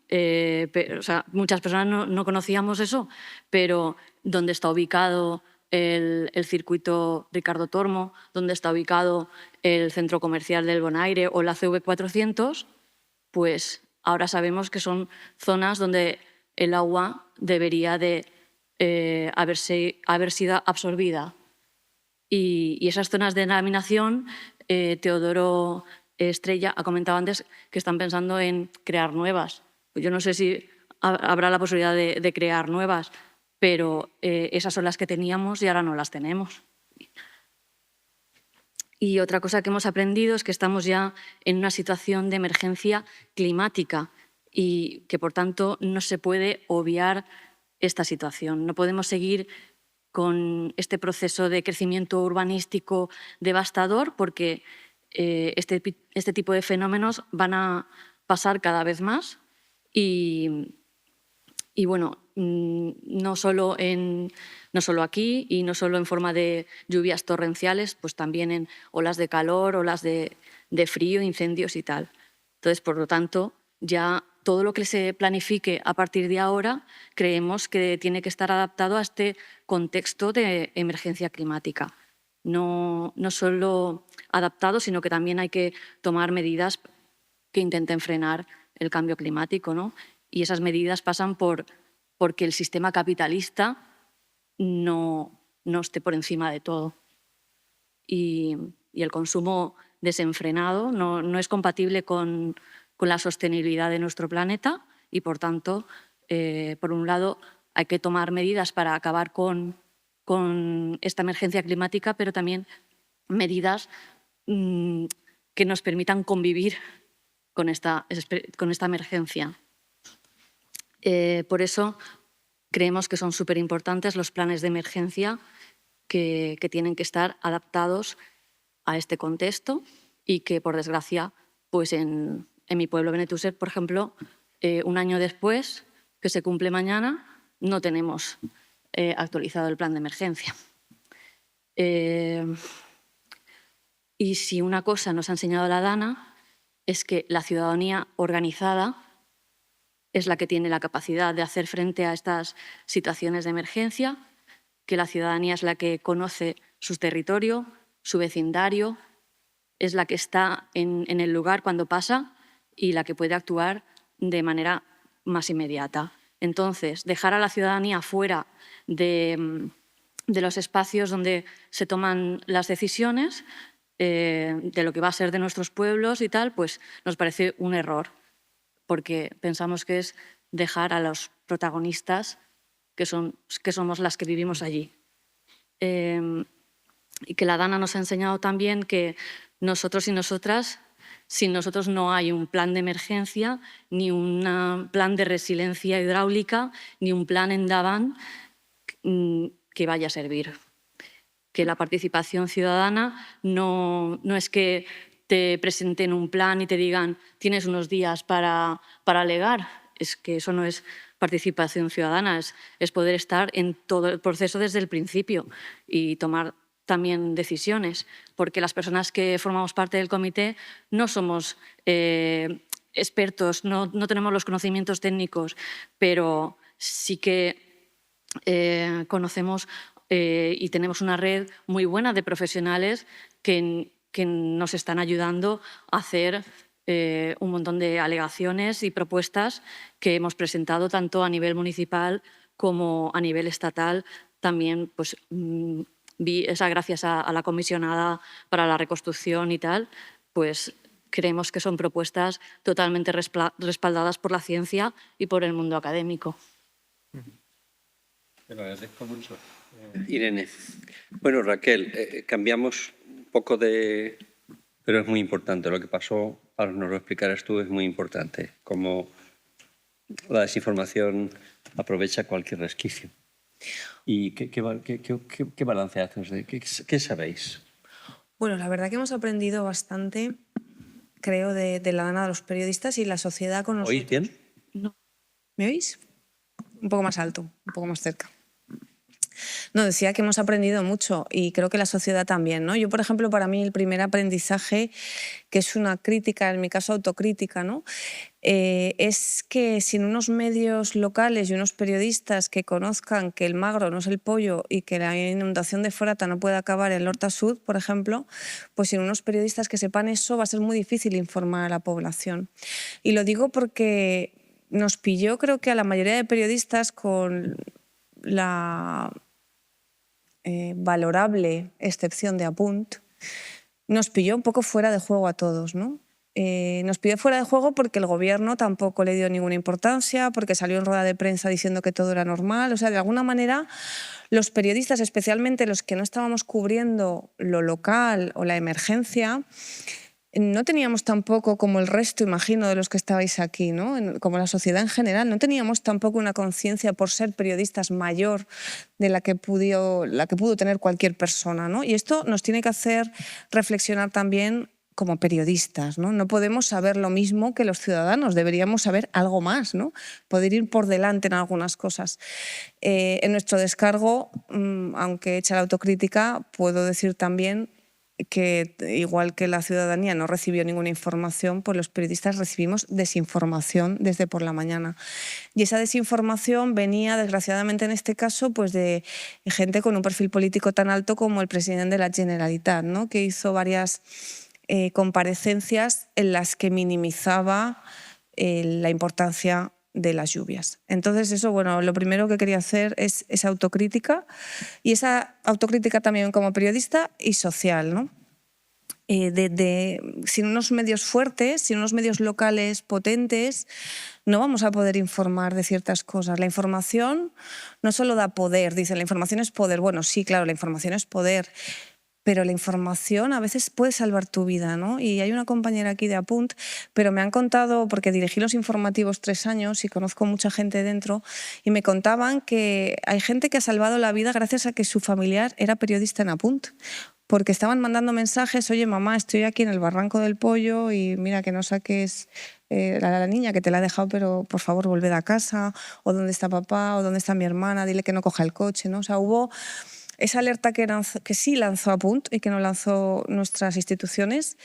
Muchas personas no conocíamos eso, pero dónde está ubicado el circuito Ricardo Tormo, dónde está ubicado el centro comercial del Bonaire o la CV400, pues ahora sabemos que son zonas donde el agua debería de haber sido absorbida. Y esas zonas de laminación, Teodoro Estrella ha comentado antes que están pensando en crear nuevas. Yo no sé si habrá la posibilidad de crear nuevas, pero esas son las que teníamos y ahora no las tenemos. Y otra cosa que hemos aprendido es que estamos ya en una situación de emergencia climática y que, por tanto, no se puede obviar esta situación. No podemos seguir con este proceso de crecimiento urbanístico devastador porque este tipo de fenómenos van a pasar cada vez más y bueno, no solo aquí y no solo en forma de lluvias torrenciales, pues también en olas de calor, olas de frío, incendios y tal. Entonces, por lo tanto, ya todo lo que se planifique a partir de ahora creemos que tiene que estar adaptado a este contexto de emergencia climática. No solo adaptado, sino que también hay que tomar medidas que intenten frenar el cambio climático, ¿no? Y esas medidas pasan porque el sistema capitalista no esté por encima de todo. Y el consumo desenfrenado no es compatible con la sostenibilidad de nuestro planeta y, por tanto, por un lado, hay que tomar medidas para acabar con esta emergencia climática, pero también medidas que nos permitan convivir con esta emergencia. Por eso creemos que son súper importantes los planes de emergencia que tienen que estar adaptados a este contexto y que, por desgracia, pues en mi pueblo, Benetússer, por ejemplo, un año después, que se cumple mañana, no tenemos actualizado el plan de emergencia. Y si una cosa nos ha enseñado la Dana es que la ciudadanía organizada es la que tiene la capacidad de hacer frente a estas situaciones de emergencia, que la ciudadanía es la que conoce su territorio, su vecindario, es la que está en el lugar cuando pasa y la que puede actuar de manera más inmediata. Entonces, dejar a la ciudadanía fuera de los espacios donde se toman las decisiones, de lo que va a ser de nuestros pueblos y tal, pues nos parece un error, porque pensamos que es dejar a los protagonistas, que somos las que vivimos allí. Y que la Dana nos ha enseñado también que nosotros y nosotras, sin nosotros no hay un plan de emergencia, ni un plan de resiliencia hidráulica, ni un plan en Davant que vaya a servir. Que la participación ciudadana no es que te presenten un plan y te digan tienes unos días para alegar. Es que eso no es participación ciudadana, es poder estar en todo el proceso desde el principio y tomar también decisiones, porque las personas que formamos parte del comité no somos expertos, no tenemos los conocimientos técnicos, pero sí que conocemos y tenemos una red muy buena de profesionales que nos están ayudando a hacer un montón de alegaciones y propuestas que hemos presentado tanto a nivel municipal como a nivel estatal. También pues, gracias a la comisionada para la reconstrucción y tal, pues creemos que son propuestas totalmente respaldadas por la ciencia y por el mundo académico. Te lo agradezco mucho. Irene. Bueno, Raquel, cambiamos un poco de... Pero es muy importante. Lo que pasó, ahora nos lo explicarás tú, es muy importante. Cómo la desinformación aprovecha cualquier resquicio. ¿Y qué balance haces? ¿Qué sabéis? Bueno, la verdad que hemos aprendido bastante, creo, de la Dana de los periodistas y la sociedad con nosotros. ¿Oís bien? No. ¿Me oís? Un poco más alto, un poco más cerca. No, decía que hemos aprendido mucho y creo que la sociedad también, ¿no? Yo, por ejemplo, para mí el primer aprendizaje, que es una crítica, en mi caso autocrítica, ¿no? Es que sin unos medios locales y unos periodistas que conozcan que el magro no es el pollo y que la inundación de Forata no puede acabar en Horta Sud, por ejemplo, pues sin unos periodistas que sepan eso va a ser muy difícil informar a la población. Y lo digo porque nos pilló, creo que a la mayoría de periodistas con la valorable excepción de Apunt, nos pilló un poco fuera de juego a todos, ¿no? Nos pilló fuera de juego porque el gobierno tampoco le dio ninguna importancia, porque salió en rueda de prensa diciendo que todo era normal. O sea, de alguna manera, los periodistas, especialmente los que no estábamos cubriendo lo local o la emergencia, no teníamos tampoco, como el resto, imagino, de los que estabais aquí, ¿no? Como la sociedad en general, no teníamos tampoco una conciencia por ser periodistas mayor de la que pudo tener cualquier persona, ¿no? Y esto nos tiene que hacer reflexionar también como periodistas, ¿no? No podemos saber lo mismo que los ciudadanos, deberíamos saber algo más, ¿no? Poder ir por delante en algunas cosas. En nuestro descargo, aunque hecha la autocrítica, puedo decir también que igual que la ciudadanía no recibió ninguna información, pues los periodistas recibimos desinformación desde por la mañana. Y esa desinformación venía, desgraciadamente en este caso, pues de gente con un perfil político tan alto como el presidente de la Generalitat, ¿no? Que hizo varias comparecencias en las que minimizaba la importancia de las lluvias. Entonces eso, bueno, lo primero que quería hacer es esa autocrítica, y esa autocrítica también como periodista y social, ¿no? Sin unos medios fuertes, sin unos medios locales potentes, no vamos a poder informar de ciertas cosas. La información no solo da poder, dicen, la información es poder. Bueno, sí, claro, la información es poder, pero la información a veces puede salvar tu vida, ¿no? Y hay una compañera aquí de Apunt, pero me han contado, porque dirigí los informativos 3 años y conozco mucha gente dentro, y me contaban que hay gente que ha salvado la vida gracias a que su familiar era periodista en Apunt, porque estaban mandando mensajes, oye mamá, estoy aquí en el Barranco del Pollo y mira que no saques a la niña que te la ha dejado, pero por favor volved a casa, o dónde está papá, o dónde está mi hermana, dile que no coja el coche, ¿no? O sea, hubo esa alerta que sí lanzó Apunt y que no lanzó nuestras instituciones,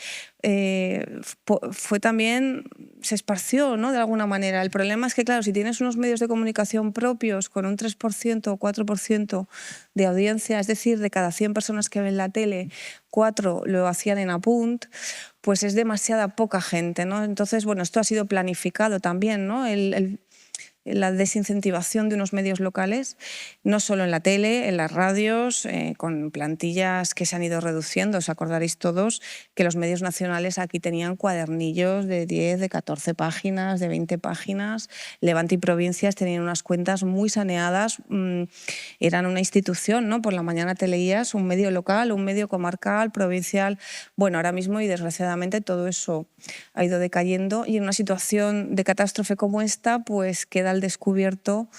fue también, se esparció, ¿no?, de alguna manera. El problema es que, claro, si tienes unos medios de comunicación propios con un 3% o 4% de audiencia, es decir, de cada 100 personas que ven la tele, 4 lo hacían en Apunt, pues es demasiada poca gente, ¿no? Entonces, bueno, esto ha sido planificado también, ¿no? La desincentivación de unos medios locales, no solo en la tele, en las radios, con plantillas que se han ido reduciendo. Os acordaréis todos que los medios nacionales aquí tenían cuadernillos de 10, de 14 páginas, de 20 páginas. Levante y Provincias tenían unas cuentas muy saneadas. Eran una institución, ¿no? Por la mañana te leías un medio local, un medio comarcal, provincial. Bueno, ahora mismo y desgraciadamente todo eso ha ido decayendo y en una situación de catástrofe como esta, pues queda al descubierto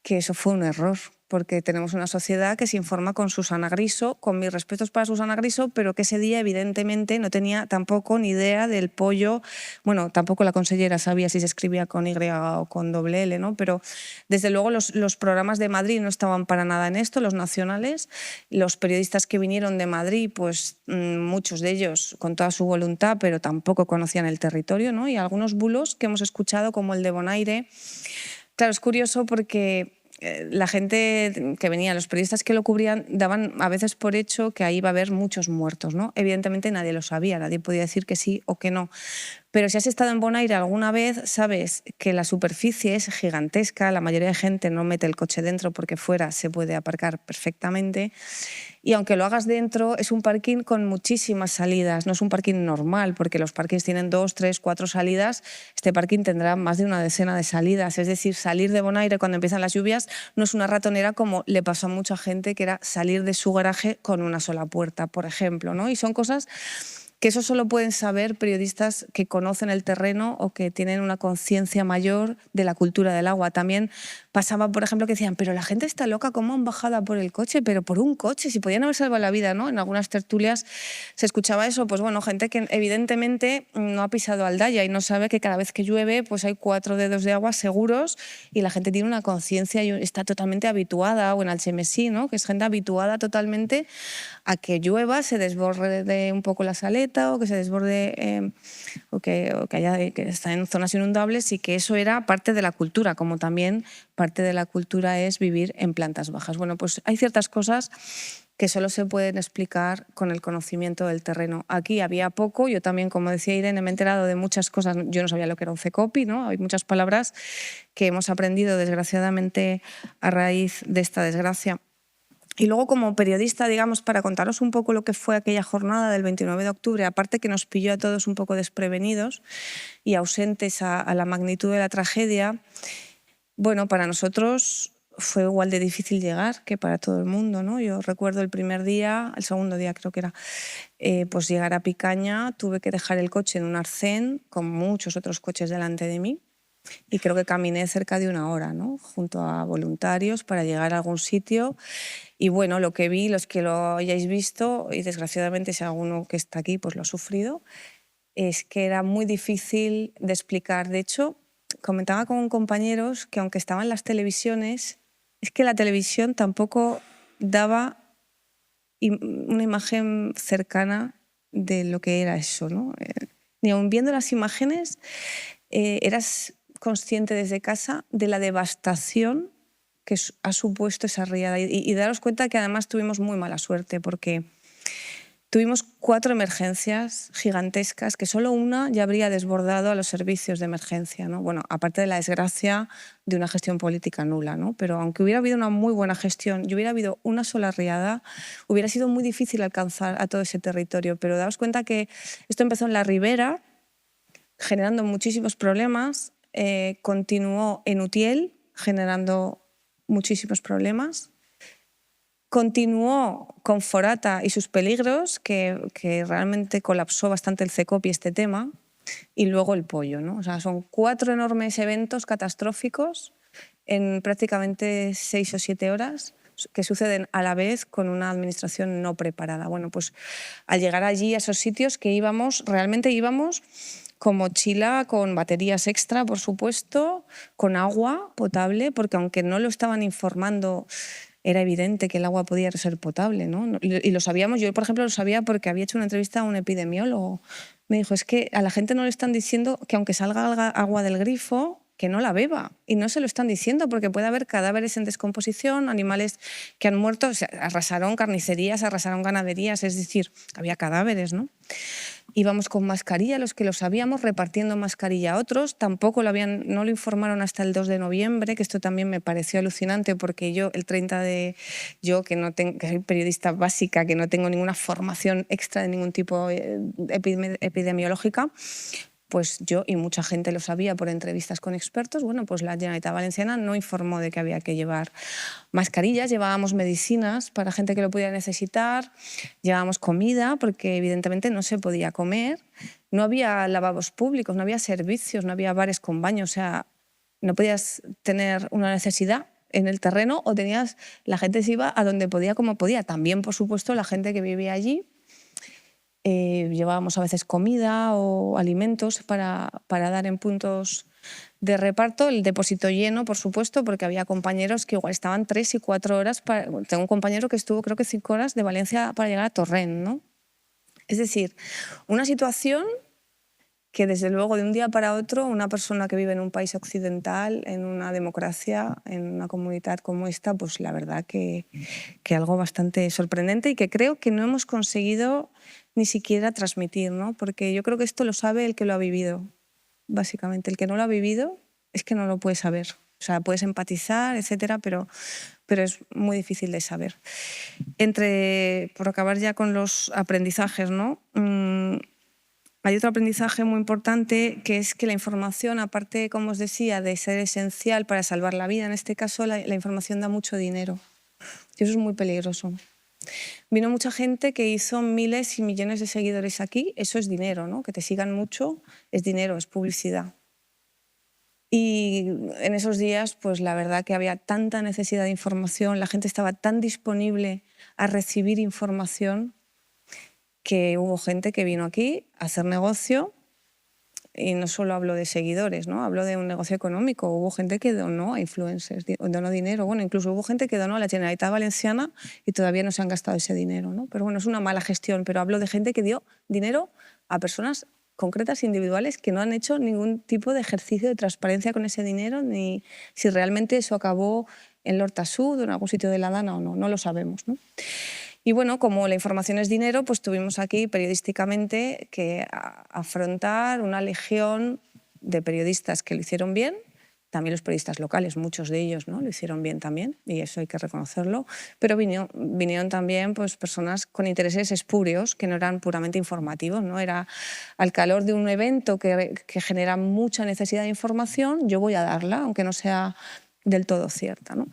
que eso fue un error, porque tenemos una sociedad que se informa con Susana Griso, con mis respetos para Susana Griso, pero que ese día evidentemente no tenía tampoco ni idea del pollo, bueno, tampoco la consellera sabía si se escribía con Y o con doble L, ¿no? Pero desde luego los programas de Madrid no estaban para nada en esto, los nacionales, los periodistas que vinieron de Madrid, pues muchos de ellos con toda su voluntad, pero tampoco conocían el territorio, ¿no? Y algunos bulos que hemos escuchado, como el de Bonaire. Claro, es curioso porque la gente que venía, los periodistas que lo cubrían, daban a veces por hecho que ahí iba a haber muchos muertos, ¿no? Evidentemente nadie lo sabía, nadie podía decir que sí o que no. Pero si has estado en Bonaire alguna vez, sabes que la superficie es gigantesca, la mayoría de gente no mete el coche dentro porque fuera se puede aparcar perfectamente. Y aunque lo hagas dentro, es un parking con muchísimas salidas, no es un parking normal, porque los parkings tienen 2, 3, 4 salidas. Este parking tendrá más de una decena de salidas. Es decir, salir de Bonaire cuando empiezan las lluvias no es una ratonera como le pasó a mucha gente, que era salir de su garaje con una sola puerta, por ejemplo, ¿no? Y son cosas que eso solo pueden saber periodistas que conocen el terreno o que tienen una conciencia mayor de la cultura del agua. También pasaba, por ejemplo, que decían, pero la gente está loca, ¿cómo han bajado por el coche? Pero por un coche, si podían haber salvado la vida, ¿no? En algunas tertulias se escuchaba eso, pues bueno, gente que evidentemente no ha pisado Aldaya y no sabe que cada vez que llueve pues hay 4 dedos de agua seguros y la gente tiene una conciencia y está totalmente habituada, o en Algemesí, ¿no? Que es gente habituada totalmente a que llueva, se desborde un poco la saleta o que se desborde o que está en zonas inundables, y que eso era parte de la cultura, como también parte de la cultura es vivir en plantas bajas. Bueno, pues hay ciertas cosas que solo se pueden explicar con el conocimiento del terreno. Aquí había poco, yo también, como decía Irene, me he enterado de muchas cosas. Yo no sabía lo que era un CECOPI, ¿no? Hay muchas palabras que hemos aprendido, desgraciadamente, a raíz de esta desgracia. Y luego, como periodista, digamos, para contaros un poco lo que fue aquella jornada del 29 de octubre, aparte que nos pilló a todos un poco desprevenidos y ausentes a la magnitud de la tragedia, bueno, para nosotros fue igual de difícil llegar que para todo el mundo, ¿no? Yo recuerdo el primer día, el segundo día creo que era, pues llegar a Picaña, tuve que dejar el coche en un arcén con muchos otros coches delante de mí. Y creo que caminé cerca de 1 hora, ¿no? Junto a voluntarios para llegar a algún sitio. Y bueno, lo que vi, los que lo hayáis visto, y desgraciadamente si alguno que está aquí pues lo ha sufrido, es que era muy difícil de explicar. De hecho, comentaba con compañeros que aunque estaban las televisiones, es que la televisión tampoco daba una imagen cercana de lo que era eso, ¿no? Ni aun viendo las imágenes eras consciente desde casa de la devastación que ha supuesto esa riada. Y daros cuenta que además tuvimos muy mala suerte, porque tuvimos 4 emergencias gigantescas, que solo una ya habría desbordado a los servicios de emergencia, ¿no? Bueno, aparte de la desgracia de una gestión política nula, ¿no? Pero aunque hubiera habido una muy buena gestión y hubiera habido una sola riada, hubiera sido muy difícil alcanzar a todo ese territorio. Pero daos cuenta que esto empezó en la ribera, generando muchísimos problemas, continuó en Utiel, generando muchísimos problemas, continuó con Forata y sus peligros, que realmente colapsó bastante el CECOPI este tema, y luego el pollo, ¿no? O sea, son 4 enormes eventos catastróficos en prácticamente 6 o 7 horas que suceden a la vez con una administración no preparada. Bueno, pues al llegar allí a esos sitios que realmente íbamos con mochila, con baterías extra, por supuesto, con agua potable, porque aunque no lo estaban informando era evidente que el agua podía ser potable, ¿no? Y lo sabíamos, yo por ejemplo lo sabía porque había hecho una entrevista a un epidemiólogo. Me dijo, es que a la gente no le están diciendo que aunque salga agua del grifo, que no la beba. Y no se lo están diciendo porque puede haber cadáveres en descomposición, animales que han muerto, o sea, arrasaron carnicerías, arrasaron ganaderías, es decir, había cadáveres, ¿no? Íbamos con mascarilla, los que lo sabíamos, repartiendo mascarilla a otros. Tampoco no lo informaron hasta el 2 de noviembre, que esto también me pareció alucinante porque yo, yo que soy periodista básica, que no tengo ninguna formación extra de ningún tipo epidemiológica, pues yo y mucha gente lo sabía por entrevistas con expertos, bueno, pues la Generalitat Valenciana no informó de que había que llevar mascarillas, llevábamos medicinas para gente que lo pudiera necesitar, llevábamos comida porque evidentemente no se podía comer, no había lavabos públicos, no había servicios, no había bares con baño, o sea, no podías tener una necesidad en el terreno o la gente se iba a donde podía como podía. También, por supuesto, la gente que vivía allí. Llevábamos a veces comida o alimentos para dar en puntos de reparto, el depósito lleno, por supuesto, porque había compañeros que igual estaban 3 y 4 horas. Tengo un compañero que estuvo creo que 5 horas de Valencia para llegar a Torrent, ¿no? Es decir, una situación que desde luego de un día para otro una persona que vive en un país occidental, en una democracia, en una comunidad como esta, pues la verdad que algo bastante sorprendente y que creo que no hemos conseguido ni siquiera transmitir, ¿no? Porque yo creo que esto lo sabe el que lo ha vivido, básicamente. El que no lo ha vivido es que no lo puede saber. O sea, puedes empatizar, etcétera, pero es muy difícil de saber. Por acabar ya con los aprendizajes, ¿no? Hay otro aprendizaje muy importante, que es que la información, aparte, como os decía, de ser esencial para salvar la vida, en este caso la información da mucho dinero. Y eso es muy peligroso. Vino mucha gente que hizo miles y millones de seguidores aquí, eso es dinero, ¿no? Que te sigan mucho es dinero, es publicidad. Y en esos días, pues la verdad que había tanta necesidad de información, la gente estaba tan disponible a recibir información que hubo gente que vino aquí a hacer negocio. Y no solo hablo de seguidores, ¿no? Hablo de un negocio económico. Hubo gente que donó a influencers, donó dinero. Bueno, incluso hubo gente que donó a la Generalitat Valenciana y todavía no se han gastado ese dinero, ¿no? Pero bueno, es una mala gestión. Pero hablo de gente que dio dinero a personas concretas, individuales, que no han hecho ningún tipo de ejercicio de transparencia con ese dinero, ni si realmente eso acabó en l'Horta Sud o en algún sitio de la Dana o no. No lo sabemos, ¿no? Y bueno, como la información es dinero, pues tuvimos aquí periodísticamente que afrontar una legión de periodistas que lo hicieron bien, también los periodistas locales, muchos de ellos, ¿no? Lo hicieron bien también, y eso hay que reconocerlo, pero vinieron también pues, personas con intereses espurios que no eran puramente informativos, ¿no? Era al calor de un evento que genera mucha necesidad de información, yo voy a darla, aunque no sea del todo cierta, ¿no?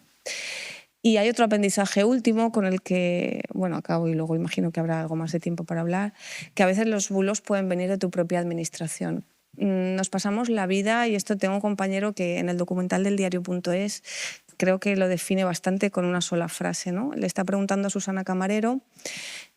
Y hay otro aprendizaje último con el que, bueno, acabo y luego imagino que habrá algo más de tiempo para hablar, que a veces los bulos pueden venir de tu propia administración. Nos pasamos la vida, y esto tengo un compañero que en el documental del diario.es creo que lo define bastante con una sola frase, ¿no? Le está preguntando a Susana Camarero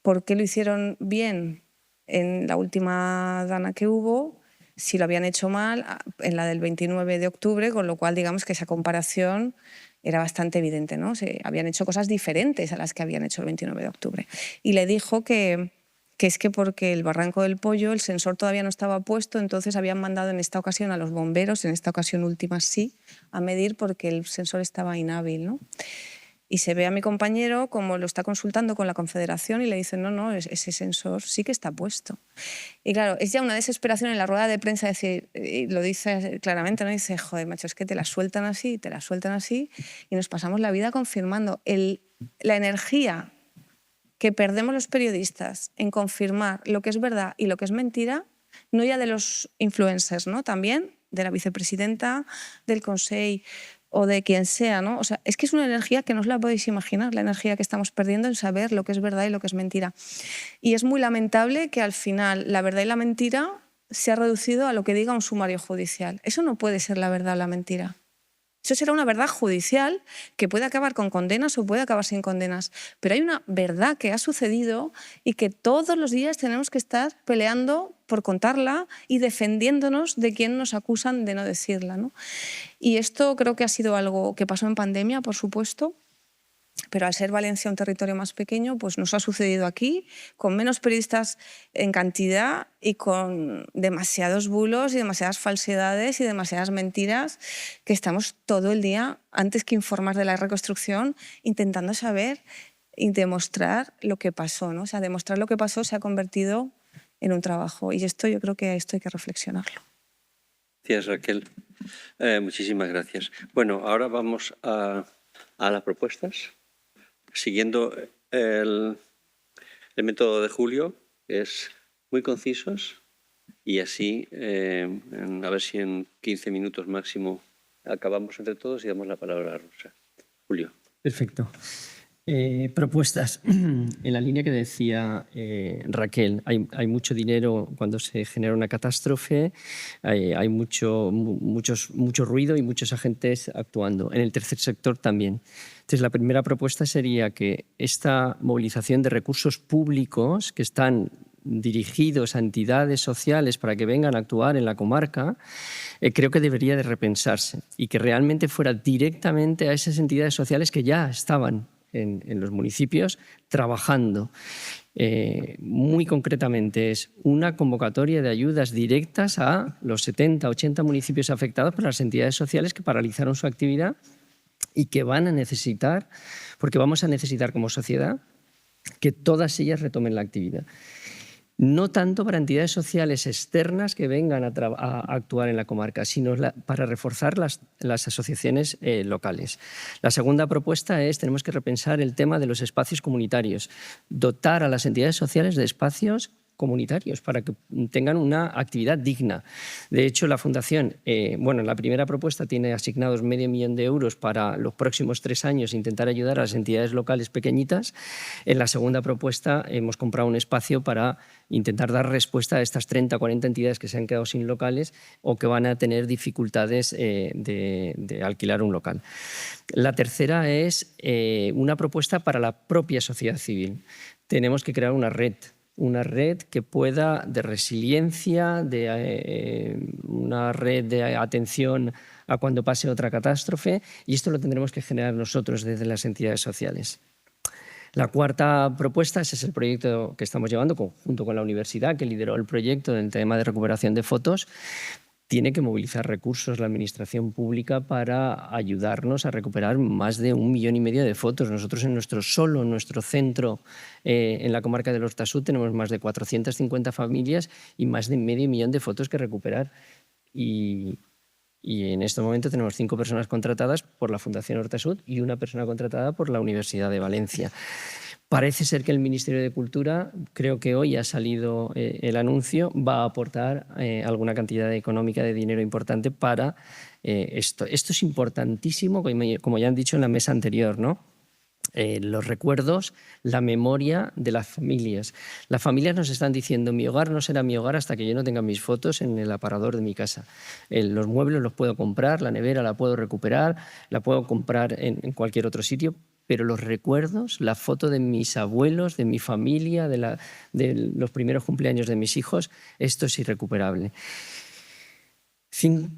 por qué lo hicieron bien en la última Dana que hubo, si lo habían hecho mal en la del 29 de octubre, con lo cual digamos que esa comparación era bastante evidente, ¿no? Se habían hecho cosas diferentes a las que habían hecho el 29 de octubre. Y le dijo que es que porque el Barranco del Pollo, el sensor todavía no estaba puesto, entonces habían mandado en esta ocasión a los bomberos, en esta ocasión última sí, a medir porque el sensor estaba inhábil, ¿no? Y se ve a mi compañero como lo está consultando con la Confederación y le dicen, no, ese sensor sí que está puesto. Y claro, es ya una desesperación en la rueda de prensa decir, y lo dice claramente, ¿no? Dice, joder, macho, es que te la sueltan así, y nos pasamos la vida confirmando. La energía que perdemos los periodistas en confirmar lo que es verdad y lo que es mentira, no ya de los influencers, ¿no? También de la vicepresidenta, del Consell o de quien sea, ¿no? O sea, es que es una energía que no os la podéis imaginar, la energía que estamos perdiendo en saber lo que es verdad y lo que es mentira. Y es muy lamentable que al final la verdad y la mentira se ha reducido a lo que diga un sumario judicial. Eso no puede ser la verdad o la mentira. Eso será una verdad judicial que puede acabar con condenas o puede acabar sin condenas. Pero hay una verdad que ha sucedido y que todos los días tenemos que estar peleando por contarla y defendiéndonos de quien nos acusan de no decirla, ¿no? Y esto creo que ha sido algo que pasó en pandemia, por supuesto, Pero al ser Valencia un territorio más pequeño, pues nos ha sucedido aquí, con menos periodistas en cantidad y con demasiados bulos y demasiadas falsedades y demasiadas mentiras, que estamos todo el día, antes que informar de la reconstrucción, intentando saber y demostrar lo que pasó, ¿no? O sea, demostrar lo que pasó se ha convertido en un trabajo, y esto yo creo que esto hay que reflexionarlo. Gracias, Raquel. Muchísimas gracias. Bueno, ahora vamos a las propuestas. Siguiendo el método de Julio, que es muy concisos, y así, a ver si en 15 minutos máximo acabamos entre todos y damos la palabra a Rosa. Julio. Perfecto. Propuestas. En la línea que decía Raquel, hay mucho dinero cuando se genera una catástrofe, hay mucho ruido y muchos agentes actuando. En el tercer sector también. Entonces, la primera propuesta sería que esta movilización de recursos públicos que están dirigidos a entidades sociales para que vengan a actuar en la comarca, creo que debería de repensarse y que realmente fuera directamente a esas entidades sociales que ya estaban en los municipios trabajando. Muy concretamente es una convocatoria de ayudas directas a los 70, 80 municipios afectados por las entidades sociales que paralizaron su actividad y que van a necesitar, porque vamos a necesitar como sociedad, que todas ellas retomen la actividad. No tanto para entidades sociales externas que vengan a actuar en la comarca, sino para reforzar las asociaciones locales. La segunda propuesta es, tenemos que repensar el tema de los espacios comunitarios, dotar a las entidades sociales de espacios comunitarios para que tengan una actividad digna. De hecho, la Fundación, la primera propuesta tiene asignados €500.000 para los próximos 3 años intentar ayudar a las entidades locales pequeñitas. En la segunda propuesta hemos comprado un espacio para intentar dar respuesta a estas 30 o 40 entidades que se han quedado sin locales o que van a tener dificultades de alquilar un local. La tercera es una propuesta para la propia sociedad civil. Tenemos que crear una red que pueda, de resiliencia, una red de atención a cuando pase otra catástrofe, y esto lo tendremos que generar nosotros desde las entidades sociales. La cuarta propuesta, ese es el proyecto que estamos llevando junto con la universidad, que lideró el proyecto del tema de recuperación de fotos. Tiene que movilizar recursos la administración pública para ayudarnos a recuperar más de 1,5 millones de fotos. Nosotros solo en nuestro centro, en la comarca del Hortasud, tenemos más de 450 familias y más de 0,5 millón de fotos que recuperar. Y en este momento tenemos 5 personas contratadas por la Fundación Hortasud y 1 persona contratada por la Universidad de Valencia. Parece ser que el Ministerio de Cultura, creo que hoy ha salido el anuncio, va a aportar alguna cantidad económica de dinero importante para esto. Esto es importantísimo, como ya han dicho en la mesa anterior, ¿no? Los recuerdos, la memoria de las familias. Las familias nos están diciendo, mi hogar no será mi hogar hasta que yo no tenga mis fotos en el aparador de mi casa. Los muebles los puedo comprar, la nevera la puedo recuperar, la puedo comprar en cualquier otro sitio, pero los recuerdos, la foto de mis abuelos, de mi familia, de los primeros cumpleaños de mis hijos, esto es irrecuperable.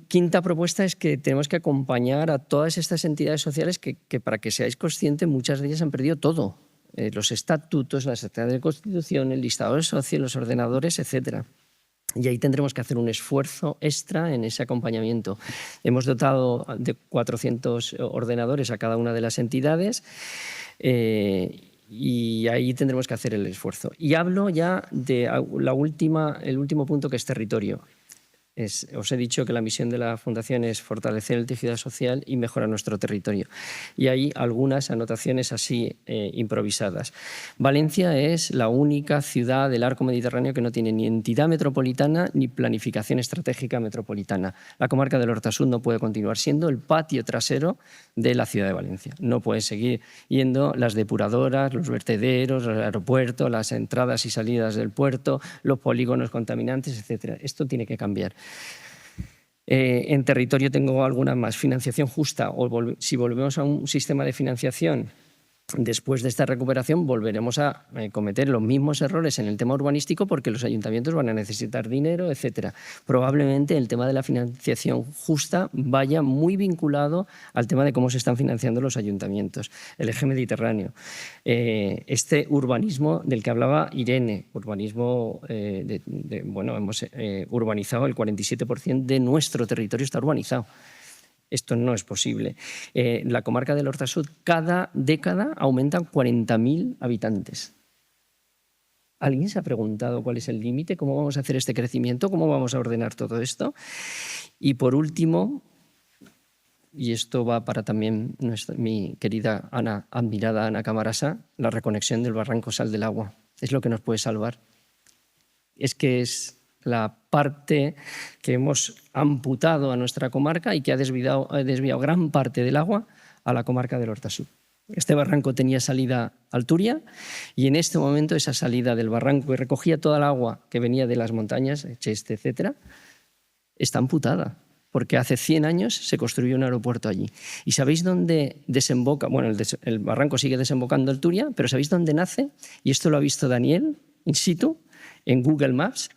Quinta propuesta es que tenemos que acompañar a todas estas entidades sociales que para que seáis conscientes, muchas de ellas han perdido todo. Los estatutos, las actas de constitución, el listado de socios, los ordenadores, etc. Y ahí tendremos que hacer un esfuerzo extra en ese acompañamiento. Hemos dotado de 400 ordenadores a cada una de las entidades y ahí tendremos que hacer el esfuerzo. Y hablo ya de el último punto, que es territorio. Os he dicho que la misión de la Fundación es fortalecer el tejido social y mejorar nuestro territorio. Y hay algunas anotaciones así improvisadas. Valencia es la única ciudad del arco mediterráneo que no tiene ni entidad metropolitana ni planificación estratégica metropolitana. La comarca del Hortasud no puede continuar siendo el patio trasero de la ciudad de Valencia. No pueden seguir yendo las depuradoras, los vertederos, el aeropuerto, las entradas y salidas del puerto, los polígonos contaminantes, etc. Esto tiene que cambiar. En territorio tengo alguna más. Financiación justa. Si volvemos a un sistema de financiación después de esta recuperación volveremos a cometer los mismos errores en el tema urbanístico porque los ayuntamientos van a necesitar dinero, etcétera. Probablemente el tema de la financiación justa vaya muy vinculado al tema de cómo se están financiando los ayuntamientos, el eje mediterráneo. Este urbanismo del que hablaba Irene, urbanismo, bueno, hemos urbanizado el 47% de nuestro territorio está urbanizado. Esto no es posible. La comarca del Horta Sud, cada década aumentan 40.000 habitantes. ¿Alguien se ha preguntado cuál es el límite? ¿Cómo vamos a hacer este crecimiento? ¿Cómo vamos a ordenar todo esto? Y por último, y esto va para también mi querida Ana, admirada Ana Camarasa, la reconexión del barranco Sal del Agua. Es lo que nos puede salvar. Es que es la parte que hemos amputado a nuestra comarca y que ha desviado gran parte del agua a la comarca del Horta Sud. Este barranco tenía salida al Turia y en este momento esa salida del barranco que recogía toda el agua que venía de las montañas, Cheste, etcétera, está amputada porque hace 100 años se construyó un aeropuerto allí. ¿Y sabéis dónde desemboca? Bueno, el barranco sigue desembocando el Turia, pero ¿sabéis dónde nace? Y esto lo ha visto Daniel in situ en Google Maps,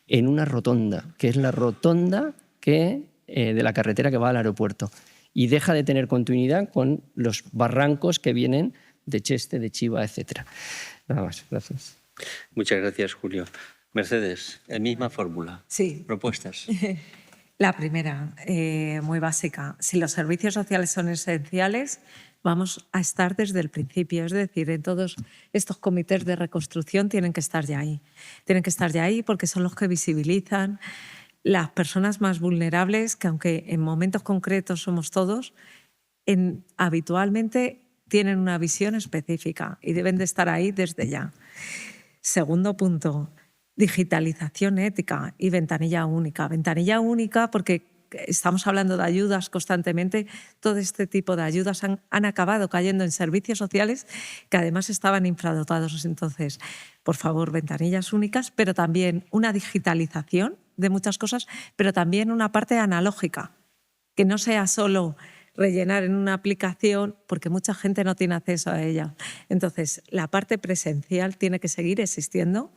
en una rotonda, que es la rotonda de la carretera que va al aeropuerto. Y deja de tener continuidad con los barrancos que vienen de Cheste, de Chiva, etc. Nada más, gracias. Muchas gracias, Julio. Mercedes, la misma fórmula. Sí. Propuestas. La primera, muy básica. Si los servicios sociales son esenciales, vamos a estar desde el principio. Es decir, en todos estos comités de reconstrucción tienen que estar ya ahí. Tienen que estar ya ahí porque son los que visibilizan las personas más vulnerables, que aunque en momentos concretos somos todos, habitualmente tienen una visión específica y deben de estar ahí desde ya. Segundo punto, digitalización ética y ventanilla única. Ventanilla única porque estamos hablando de ayudas constantemente. Todo este tipo de ayudas han acabado cayendo en servicios sociales que además estaban infradotados. Entonces, por favor, ventanillas únicas, pero también una digitalización de muchas cosas, pero también una parte analógica, que no sea solo rellenar en una aplicación porque mucha gente no tiene acceso a ella. Entonces, la parte presencial tiene que seguir existiendo.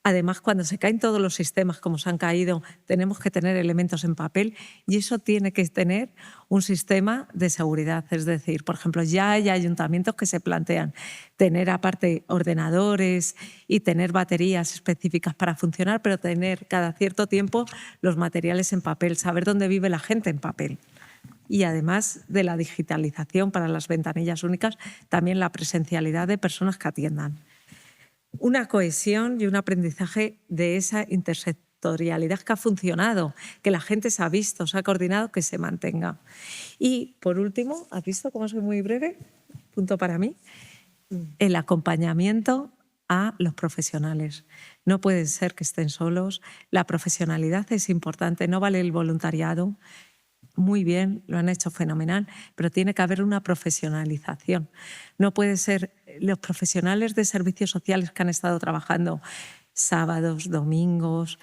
Además, cuando se caen todos los sistemas como se han caído, tenemos que tener elementos en papel y eso tiene que tener un sistema de seguridad. Es decir, por ejemplo, ya hay ayuntamientos que se plantean tener aparte ordenadores y tener baterías específicas para funcionar, pero tener cada cierto tiempo los materiales en papel, saber dónde vive la gente en papel. Y además de la digitalización para las ventanillas únicas, también la presencialidad de personas que atiendan. Una cohesión y un aprendizaje de esa intersectorialidad que ha funcionado, que la gente se ha visto, se ha coordinado, que se mantenga. Y, por último, ¿has visto cómo soy muy breve? Punto para mí. El acompañamiento a los profesionales. No puede ser que estén solos. La profesionalidad es importante, no vale el voluntariado. Muy bien, lo han hecho fenomenal, pero tiene que haber una profesionalización. No puede ser los profesionales de servicios sociales que han estado trabajando sábados, domingos,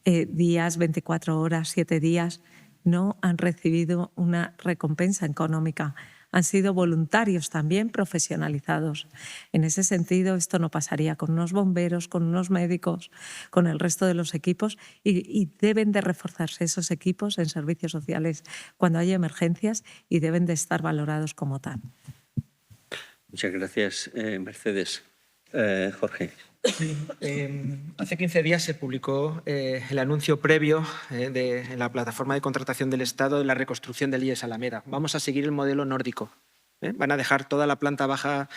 días, 24 horas, 7 días, no han recibido una recompensa económica. Han sido voluntarios también profesionalizados. En ese sentido, esto no pasaría con unos bomberos, con unos médicos, con el resto de los equipos y deben de reforzarse esos equipos en servicios sociales cuando hay emergencias y deben de estar valorados como tal. Muchas gracias, Mercedes. Jorge. Sí, hace 15 días se publicó el anuncio previo en la plataforma de contratación del Estado de la reconstrucción del IES Alameda. Vamos a seguir el modelo nórdico. Van a dejar toda la planta baja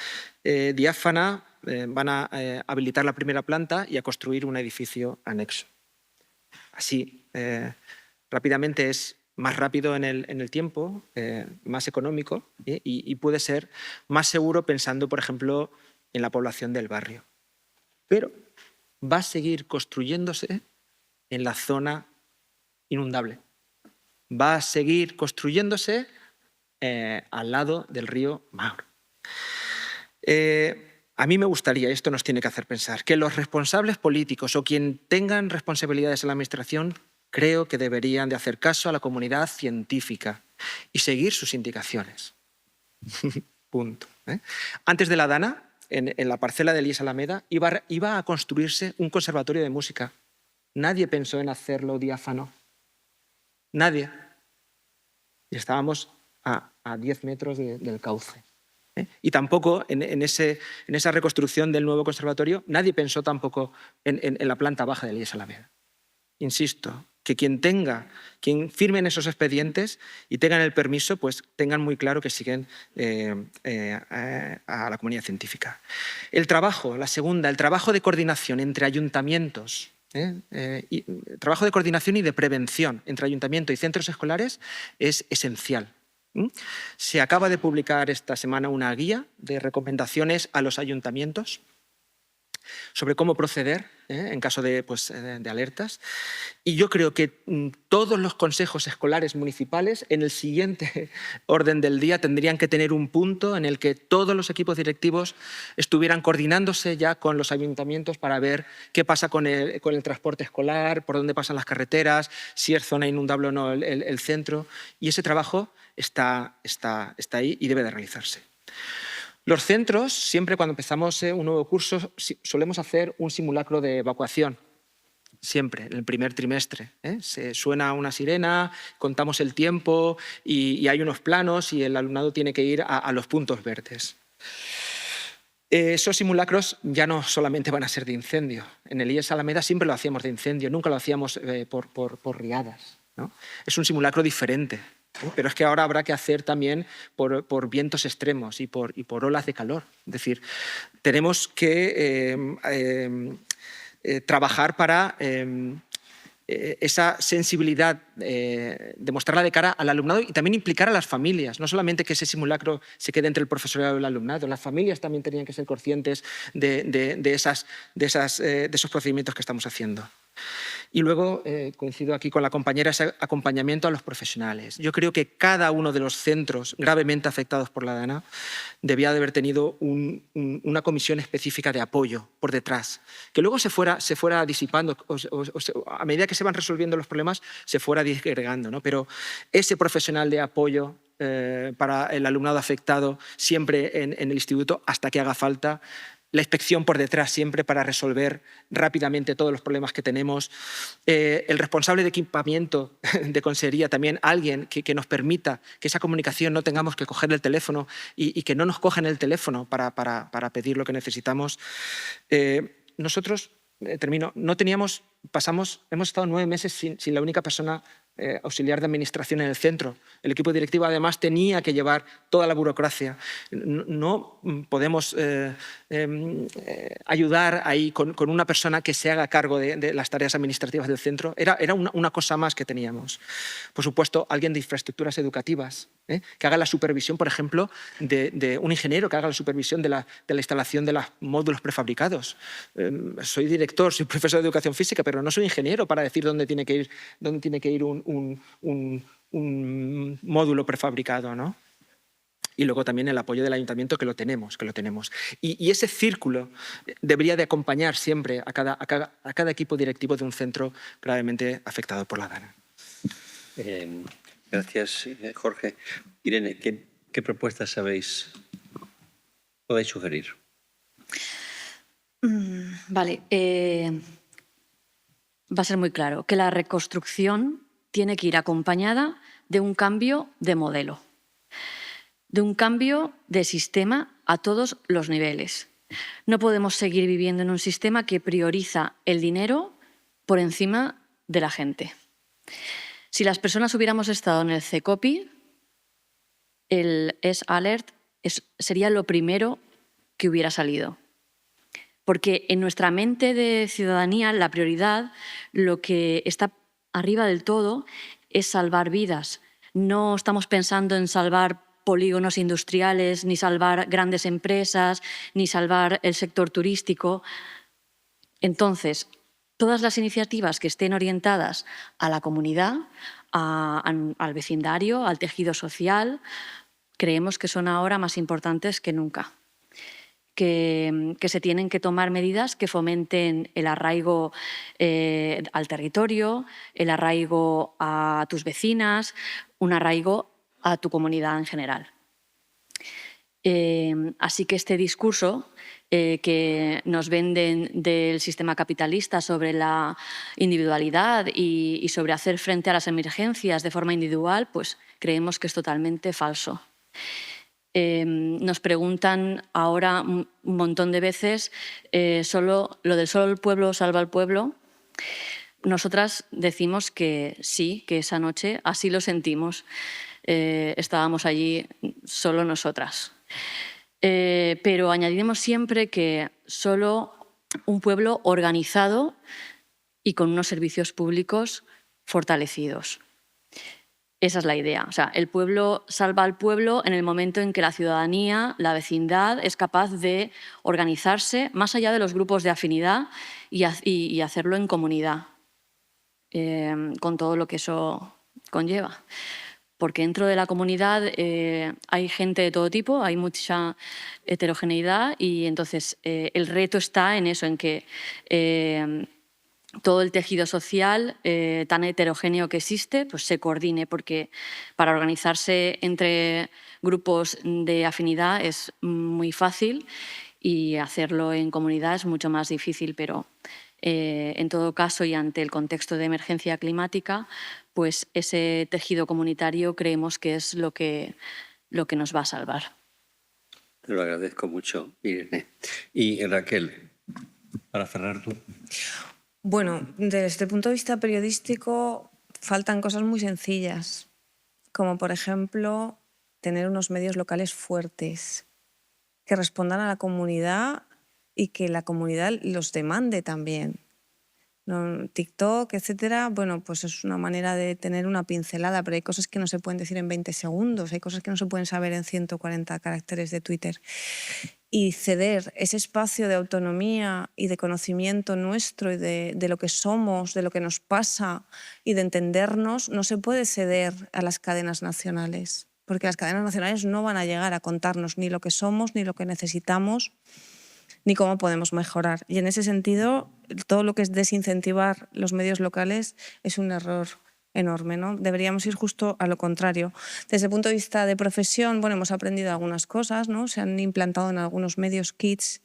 diáfana, van a habilitar la primera planta y a construir un edificio anexo. Así, rápidamente es más rápido en el tiempo, más económico y puede ser más seguro pensando, por ejemplo, en la población del barrio. Pero va a seguir construyéndose en la zona inundable. Va a seguir construyéndose al lado del río Maur. A mí me gustaría, y esto nos tiene que hacer pensar, que los responsables políticos o quien tengan responsabilidades en la administración creo que deberían de hacer caso a la comunidad científica y seguir sus indicaciones. Punto. ¿eh? Antes de la Dana, en la parcela de Elías Alameda, iba a construirse un conservatorio de música. Nadie pensó en hacerlo diáfano. Nadie. Y estábamos a 10 metros del cauce. Y tampoco en esa reconstrucción del nuevo conservatorio, nadie pensó tampoco en la planta baja de Elías Alameda. Insisto, que quien firmen esos expedientes y tengan el permiso, pues tengan muy claro que siguen a la comunidad científica. El trabajo, la segunda, el trabajo de coordinación entre ayuntamientos, trabajo de coordinación y de prevención entre ayuntamiento y centros escolares es esencial. Se acaba de publicar esta semana una guía de recomendaciones a los ayuntamientos sobre cómo proceder en caso de alertas. Y yo creo que todos los consejos escolares municipales en el siguiente orden del día tendrían que tener un punto en el que todos los equipos directivos estuvieran coordinándose ya con los ayuntamientos para ver qué pasa con el transporte escolar, por dónde pasan las carreteras, si es zona inundable o no el centro. Y ese trabajo está ahí y debe de realizarse. Los centros, siempre cuando empezamos un nuevo curso, solemos hacer un simulacro de evacuación. Siempre, en el primer trimestre. Se suena una sirena, contamos el tiempo y hay unos planos y el alumnado tiene que ir a los puntos verdes. Esos simulacros ya no solamente van a ser de incendio. En el IES Alameda siempre lo hacíamos de incendio, nunca lo hacíamos por riadas, ¿no? Es un simulacro diferente. Pero es que ahora habrá que hacer también por vientos extremos y por olas de calor. Es decir, tenemos que trabajar para esa sensibilidad, demostrarla de cara al alumnado y también implicar a las familias. No solamente que ese simulacro se quede entre el profesorado y el alumnado, las familias también tenían que ser conscientes de esos procedimientos que estamos haciendo. Y luego, coincido aquí con la compañera, ese acompañamiento a los profesionales. Yo creo que cada uno de los centros gravemente afectados por la Dana debía de haber tenido una comisión específica de apoyo por detrás, que luego se fuera disipando, a medida que se van resolviendo los problemas, se fuera disgregando, ¿no? Pero ese profesional de apoyo para el alumnado afectado siempre en el instituto, hasta que haga falta, la inspección por detrás siempre para resolver rápidamente todos los problemas que tenemos. El responsable de equipamiento de consejería, también alguien que nos permita que esa comunicación no tengamos que coger el teléfono y que no nos cojan el teléfono para pedir lo que necesitamos. Nosotros, termino, hemos estado 9 meses sin la única persona auxiliar de administración en el centro. El equipo directivo además tenía que llevar toda la burocracia. No podemos ayudar ahí con una persona que se haga cargo de las tareas administrativas del centro. Era una cosa más que teníamos. Por supuesto, alguien de infraestructuras educativas, que haga la supervisión, por ejemplo, de un ingeniero que haga la supervisión de la instalación de los módulos prefabricados. Soy director, soy profesor de educación física, pero no soy ingeniero para decir dónde tiene que ir un módulo prefabricado, ¿no? Y luego también el apoyo del ayuntamiento, que lo tenemos. Y ese círculo debería de acompañar siempre a cada equipo directivo de un centro gravemente afectado por la Dana. Gracias, Jorge. Irene, ¿qué propuestas podéis sugerir? Vale. Va a ser muy claro que la reconstrucción tiene que ir acompañada de un cambio de modelo, de un cambio de sistema a todos los niveles. No podemos seguir viviendo en un sistema que prioriza el dinero por encima de la gente. Si las personas hubiéramos estado en el CECOPI, el ES-Alert sería lo primero que hubiera salido. Porque en nuestra mente de ciudadanía la prioridad, lo que está arriba del todo, es salvar vidas. No estamos pensando en salvar polígonos industriales, ni salvar grandes empresas, ni salvar el sector turístico. Entonces, todas las iniciativas que estén orientadas a la comunidad, al vecindario, al tejido social, creemos que son ahora más importantes que nunca. Que se tienen que tomar medidas que fomenten el arraigo al territorio, el arraigo a tus vecinas, un arraigo a tu comunidad en general. Así que este discurso que nos venden del sistema capitalista sobre la individualidad y sobre hacer frente a las emergencias de forma individual, pues creemos que es totalmente falso. Nos preguntan ahora un montón de veces solo el pueblo salva al pueblo. Nosotras decimos que sí, que esa noche así lo sentimos. Estábamos allí solo nosotras. Pero añadiremos siempre que solo un pueblo organizado y con unos servicios públicos fortalecidos. Esa es la idea. O sea, el pueblo salva al pueblo en el momento en que la ciudadanía, la vecindad, es capaz de organizarse más allá de los grupos de afinidad y hacerlo en comunidad, con todo lo que eso conlleva. Porque dentro de la comunidad hay gente de todo tipo, hay mucha heterogeneidad y entonces el reto está en eso, en que todo el tejido social tan heterogéneo que existe pues se coordine, porque para organizarse entre grupos de afinidad es muy fácil y hacerlo en comunidad es mucho más difícil, pero en todo caso y ante el contexto de emergencia climática, pues ese tejido comunitario creemos que es lo que nos va a salvar. Te lo agradezco mucho, Irene. Y Raquel, para cerrar tú. Bueno, desde este punto de vista periodístico faltan cosas muy sencillas, como por ejemplo tener unos medios locales fuertes que respondan a la comunidad y que la comunidad los demande también. ¿No? TikTok, etcétera, bueno, pues es una manera de tener una pincelada, pero hay cosas que no se pueden decir en 20 segundos, hay cosas que no se pueden saber en 140 caracteres de Twitter. Y ceder ese espacio de autonomía y de conocimiento nuestro y de lo que somos, de lo que nos pasa y de entendernos, no se puede ceder a las cadenas nacionales, porque las cadenas nacionales no van a llegar a contarnos ni lo que somos, ni lo que necesitamos, ni cómo podemos mejorar. Y en ese sentido, todo lo que es desincentivar los medios locales es un error enorme, ¿no? Deberíamos ir justo a lo contrario. Desde el punto de vista de profesión, bueno, hemos aprendido algunas cosas, ¿no? Se han implantado en algunos medios kits,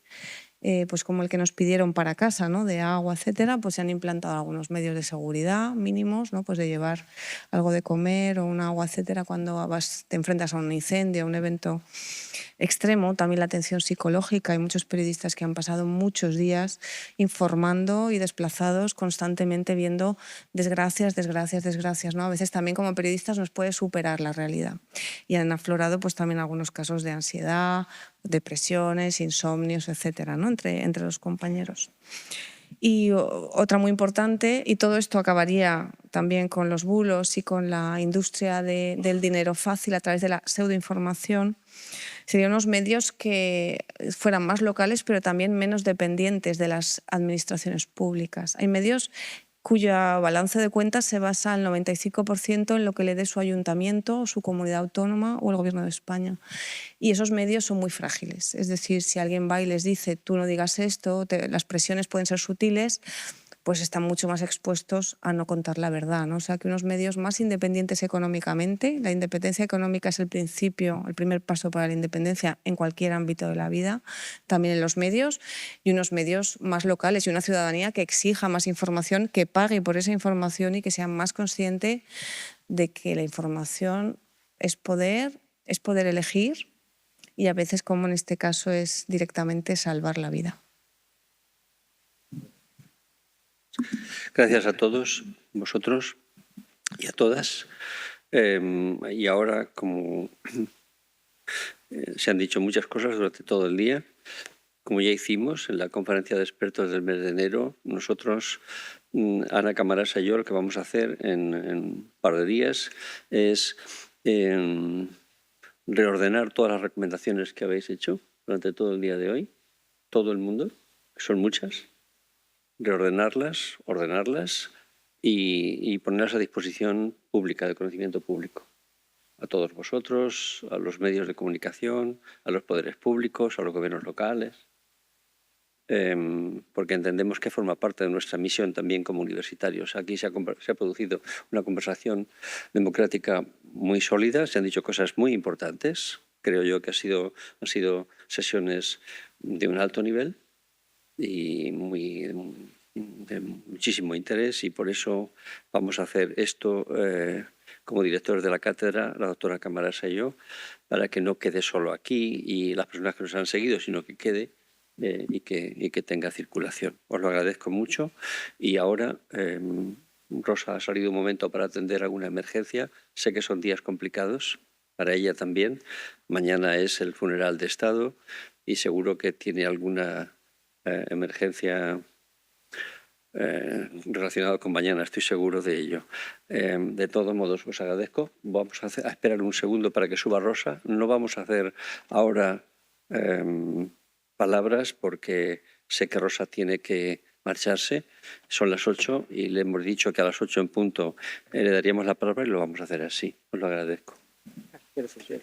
pues como el que nos pidieron para casa, ¿no? De agua, etcétera, pues se han implantado algunos medios de seguridad mínimos, ¿no? Pues de llevar algo de comer o un agua, etcétera, cuando te enfrentas a un incendio, a un evento extremo. También la atención psicológica. Hay muchos periodistas que han pasado muchos días informando y desplazados constantemente viendo desgracias, ¿no? A veces también como periodistas nos puede superar la realidad. Y han aflorado pues también algunos casos de ansiedad, depresiones, insomnios, etcétera, ¿no? entre los compañeros. Y otra muy importante, y todo esto acabaría también con los bulos y con la industria del dinero fácil a través de la pseudoinformación, serían unos medios que fueran más locales pero también menos dependientes de las administraciones públicas. Hay medios cuya balance de cuentas se basa al 95% en lo que le dé su ayuntamiento, su comunidad autónoma o el Gobierno de España. Y esos medios son muy frágiles. Es decir, si alguien va y les dice tú no digas esto, las presiones pueden ser sutiles, pues están mucho más expuestos a no contar la verdad, ¿no? O sea, que unos medios más independientes económicamente, la independencia económica es el principio, el primer paso para la independencia en cualquier ámbito de la vida, también en los medios, y unos medios más locales y una ciudadanía que exija más información, que pague por esa información y que sea más consciente de que la información es poder elegir y a veces, como en este caso, es directamente salvar la vida. Gracias a todos vosotros y a todas. Y ahora, como se han dicho muchas cosas durante todo el día, como ya hicimos en la conferencia de expertos del mes de enero, nosotros, Ana Camarasa y yo, lo que vamos a hacer en un par de días es reordenar todas las recomendaciones que habéis hecho durante todo el día de hoy, todo el mundo, que son muchas, reordenarlas, ordenarlas y ponerlas a disposición pública, de conocimiento público. A todos vosotros, a los medios de comunicación, a los poderes públicos, a los gobiernos locales, porque entendemos que forma parte de nuestra misión también como universitarios. Aquí se ha producido una conversación democrática muy sólida, se han dicho cosas muy importantes. Creo yo que han sido sesiones de un alto nivel y de muchísimo interés, y por eso vamos a hacer esto como directores de la cátedra, la doctora Camarasa y yo, para que no quede solo aquí y las personas que nos han seguido, sino que quede y que tenga circulación. Os lo agradezco mucho y ahora Rosa ha salido un momento para atender alguna emergencia. Sé que son días complicados para ella también. Mañana es el funeral de Estado y seguro que tiene alguna emergencia relacionada con mañana, estoy seguro de ello. De todos modos, os agradezco. Vamos a esperar un segundo para que suba Rosa. No vamos a hacer ahora palabras porque sé que Rosa tiene que marcharse. Son las 8 y le hemos dicho que a las 8 en punto le daríamos la palabra y lo vamos a hacer así. Os lo agradezco. Gracias.